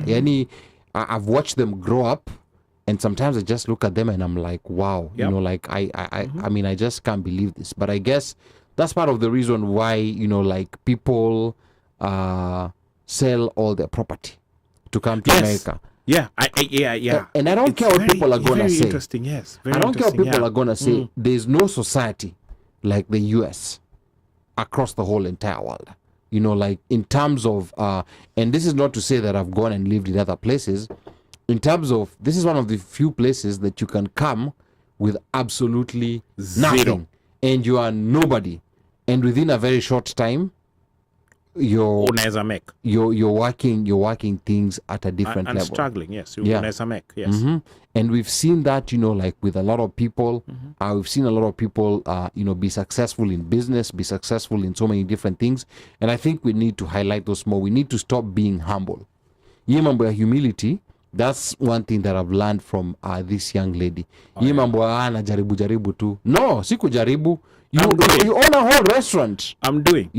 [SPEAKER 2] I've watched them grow up, and sometimes I just look at them and I'm like, wow,
[SPEAKER 3] Yep.
[SPEAKER 2] I mean, I just can't believe this. But I guess that's part of the reason why, people sell all their property to come to America.
[SPEAKER 3] Yeah, yeah.
[SPEAKER 2] And I don't care what people are gonna
[SPEAKER 3] very
[SPEAKER 2] say.
[SPEAKER 3] Interesting, yes. Very
[SPEAKER 2] I don't care what
[SPEAKER 3] interesting,
[SPEAKER 2] people are gonna say. There's no society like the US across the whole entire world. In terms of and this is not to say that I've gone and lived in other places. In terms of, this is one of the few places that you can come with absolutely nothing,
[SPEAKER 3] Zero.
[SPEAKER 2] and you are nobody, and within a very short time you're working things at a different
[SPEAKER 3] and
[SPEAKER 2] level.
[SPEAKER 3] struggling, yes.
[SPEAKER 2] Yeah.
[SPEAKER 3] Yes.
[SPEAKER 2] And we've seen that, with a lot of people. We've seen a lot of people, be successful in business, be successful in so many different things. And I think we need to highlight those more. We need to stop being humble. Mambo ya humility, that's one thing that I've learned from this young lady. Mambo jaribu tu. No, siku jaribu. You own a whole restaurant.
[SPEAKER 3] I'm doing.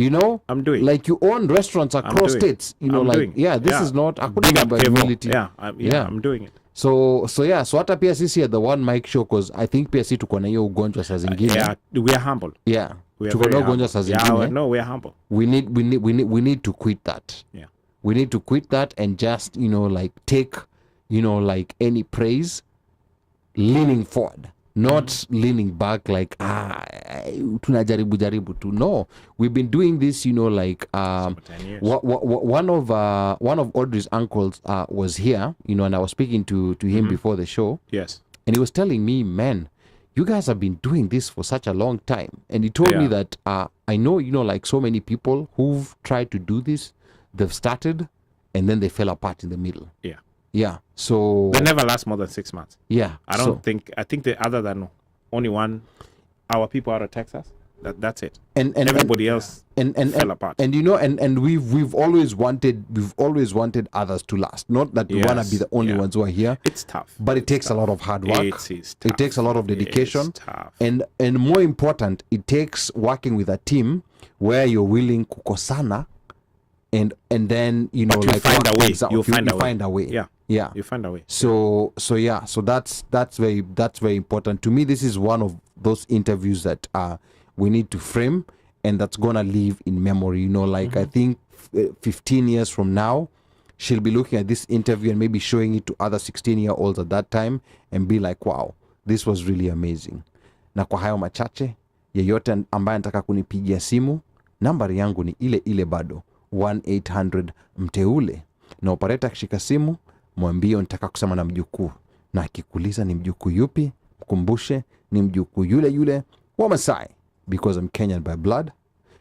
[SPEAKER 3] I'm doing.
[SPEAKER 2] Like you own restaurants across states.
[SPEAKER 3] I'm doing.
[SPEAKER 2] This is not
[SPEAKER 3] Big up Kevo.
[SPEAKER 2] humility.
[SPEAKER 3] I'm doing it.
[SPEAKER 2] So yeah, so hata pia sisi at the One Mic show, cause I think pia sisi tuko na hiyo ugonjwa saa zingine.
[SPEAKER 3] Yeah, we are humble.
[SPEAKER 2] Yeah.
[SPEAKER 3] We are
[SPEAKER 2] Tuko na
[SPEAKER 3] very
[SPEAKER 2] ugonjwa saa
[SPEAKER 3] humble. Yeah,
[SPEAKER 2] zingine.
[SPEAKER 3] no, we are humble.
[SPEAKER 2] We need to quit that.
[SPEAKER 3] Yeah.
[SPEAKER 2] We need to quit that and just, you know, like take, you know, like any praise leaning forward, not leaning back like tunajaribu tu. No, we've been doing this, you know, like one of Audrey's uncles was here, you know, and I was speaking to him before the show.
[SPEAKER 3] Yes.
[SPEAKER 2] And he was telling me, man, you guys have been doing this for such a long time. And he told me that I know, you know, like so many people who've tried to do this, they've started and then they fell apart in the middle.
[SPEAKER 3] Yeah.
[SPEAKER 2] Yeah. So
[SPEAKER 3] They never last more than 6 months.
[SPEAKER 2] yeah.
[SPEAKER 3] I think the other than only one, our people out of Texas, that's it.
[SPEAKER 2] And
[SPEAKER 3] everybody else fell apart.
[SPEAKER 2] And you know, and we've always wanted others to last. Not that we wanna be the only ones who are here.
[SPEAKER 3] It's tough.
[SPEAKER 2] But it takes a lot of hard work.
[SPEAKER 3] It is tough.
[SPEAKER 2] It takes a lot of dedication.
[SPEAKER 3] It's tough.
[SPEAKER 2] And more important, it takes working with a team where you're willing kukosana and then, you know,
[SPEAKER 3] But you
[SPEAKER 2] like
[SPEAKER 3] find a way.
[SPEAKER 2] things out.
[SPEAKER 3] You find a
[SPEAKER 2] way.
[SPEAKER 3] Yeah.
[SPEAKER 2] Yeah.
[SPEAKER 3] You find a way.
[SPEAKER 2] So yeah, so that's very important to me. This is one of those interviews that we need to frame, and that's gonna live in memory, you know, like I think 15 years from now she'll be looking at this interview and maybe showing it to other 16-year-olds at that time and be like, wow, this was really amazing. Na kwa hayo machache, yeyote ambaye anataka kunipigia simu, nambari yangu ni ile bado 1-800 mteule, na operator akishika simu mwambie unataka kusema na mjukuu, na akikuuliza ni mjukuu yupi, mkumbushe ni mjukuu yule wa Masai, because I'm Kenyan by blood,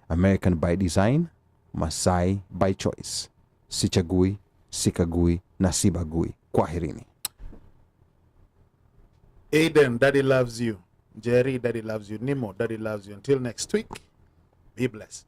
[SPEAKER 2] American by design, Masai by choice. Sichagui, sikagui na sibagui. Kwaherini.
[SPEAKER 4] Aiden, daddy loves you. Jerry, daddy loves you. Nemo, daddy loves you. Until next week, be blessed.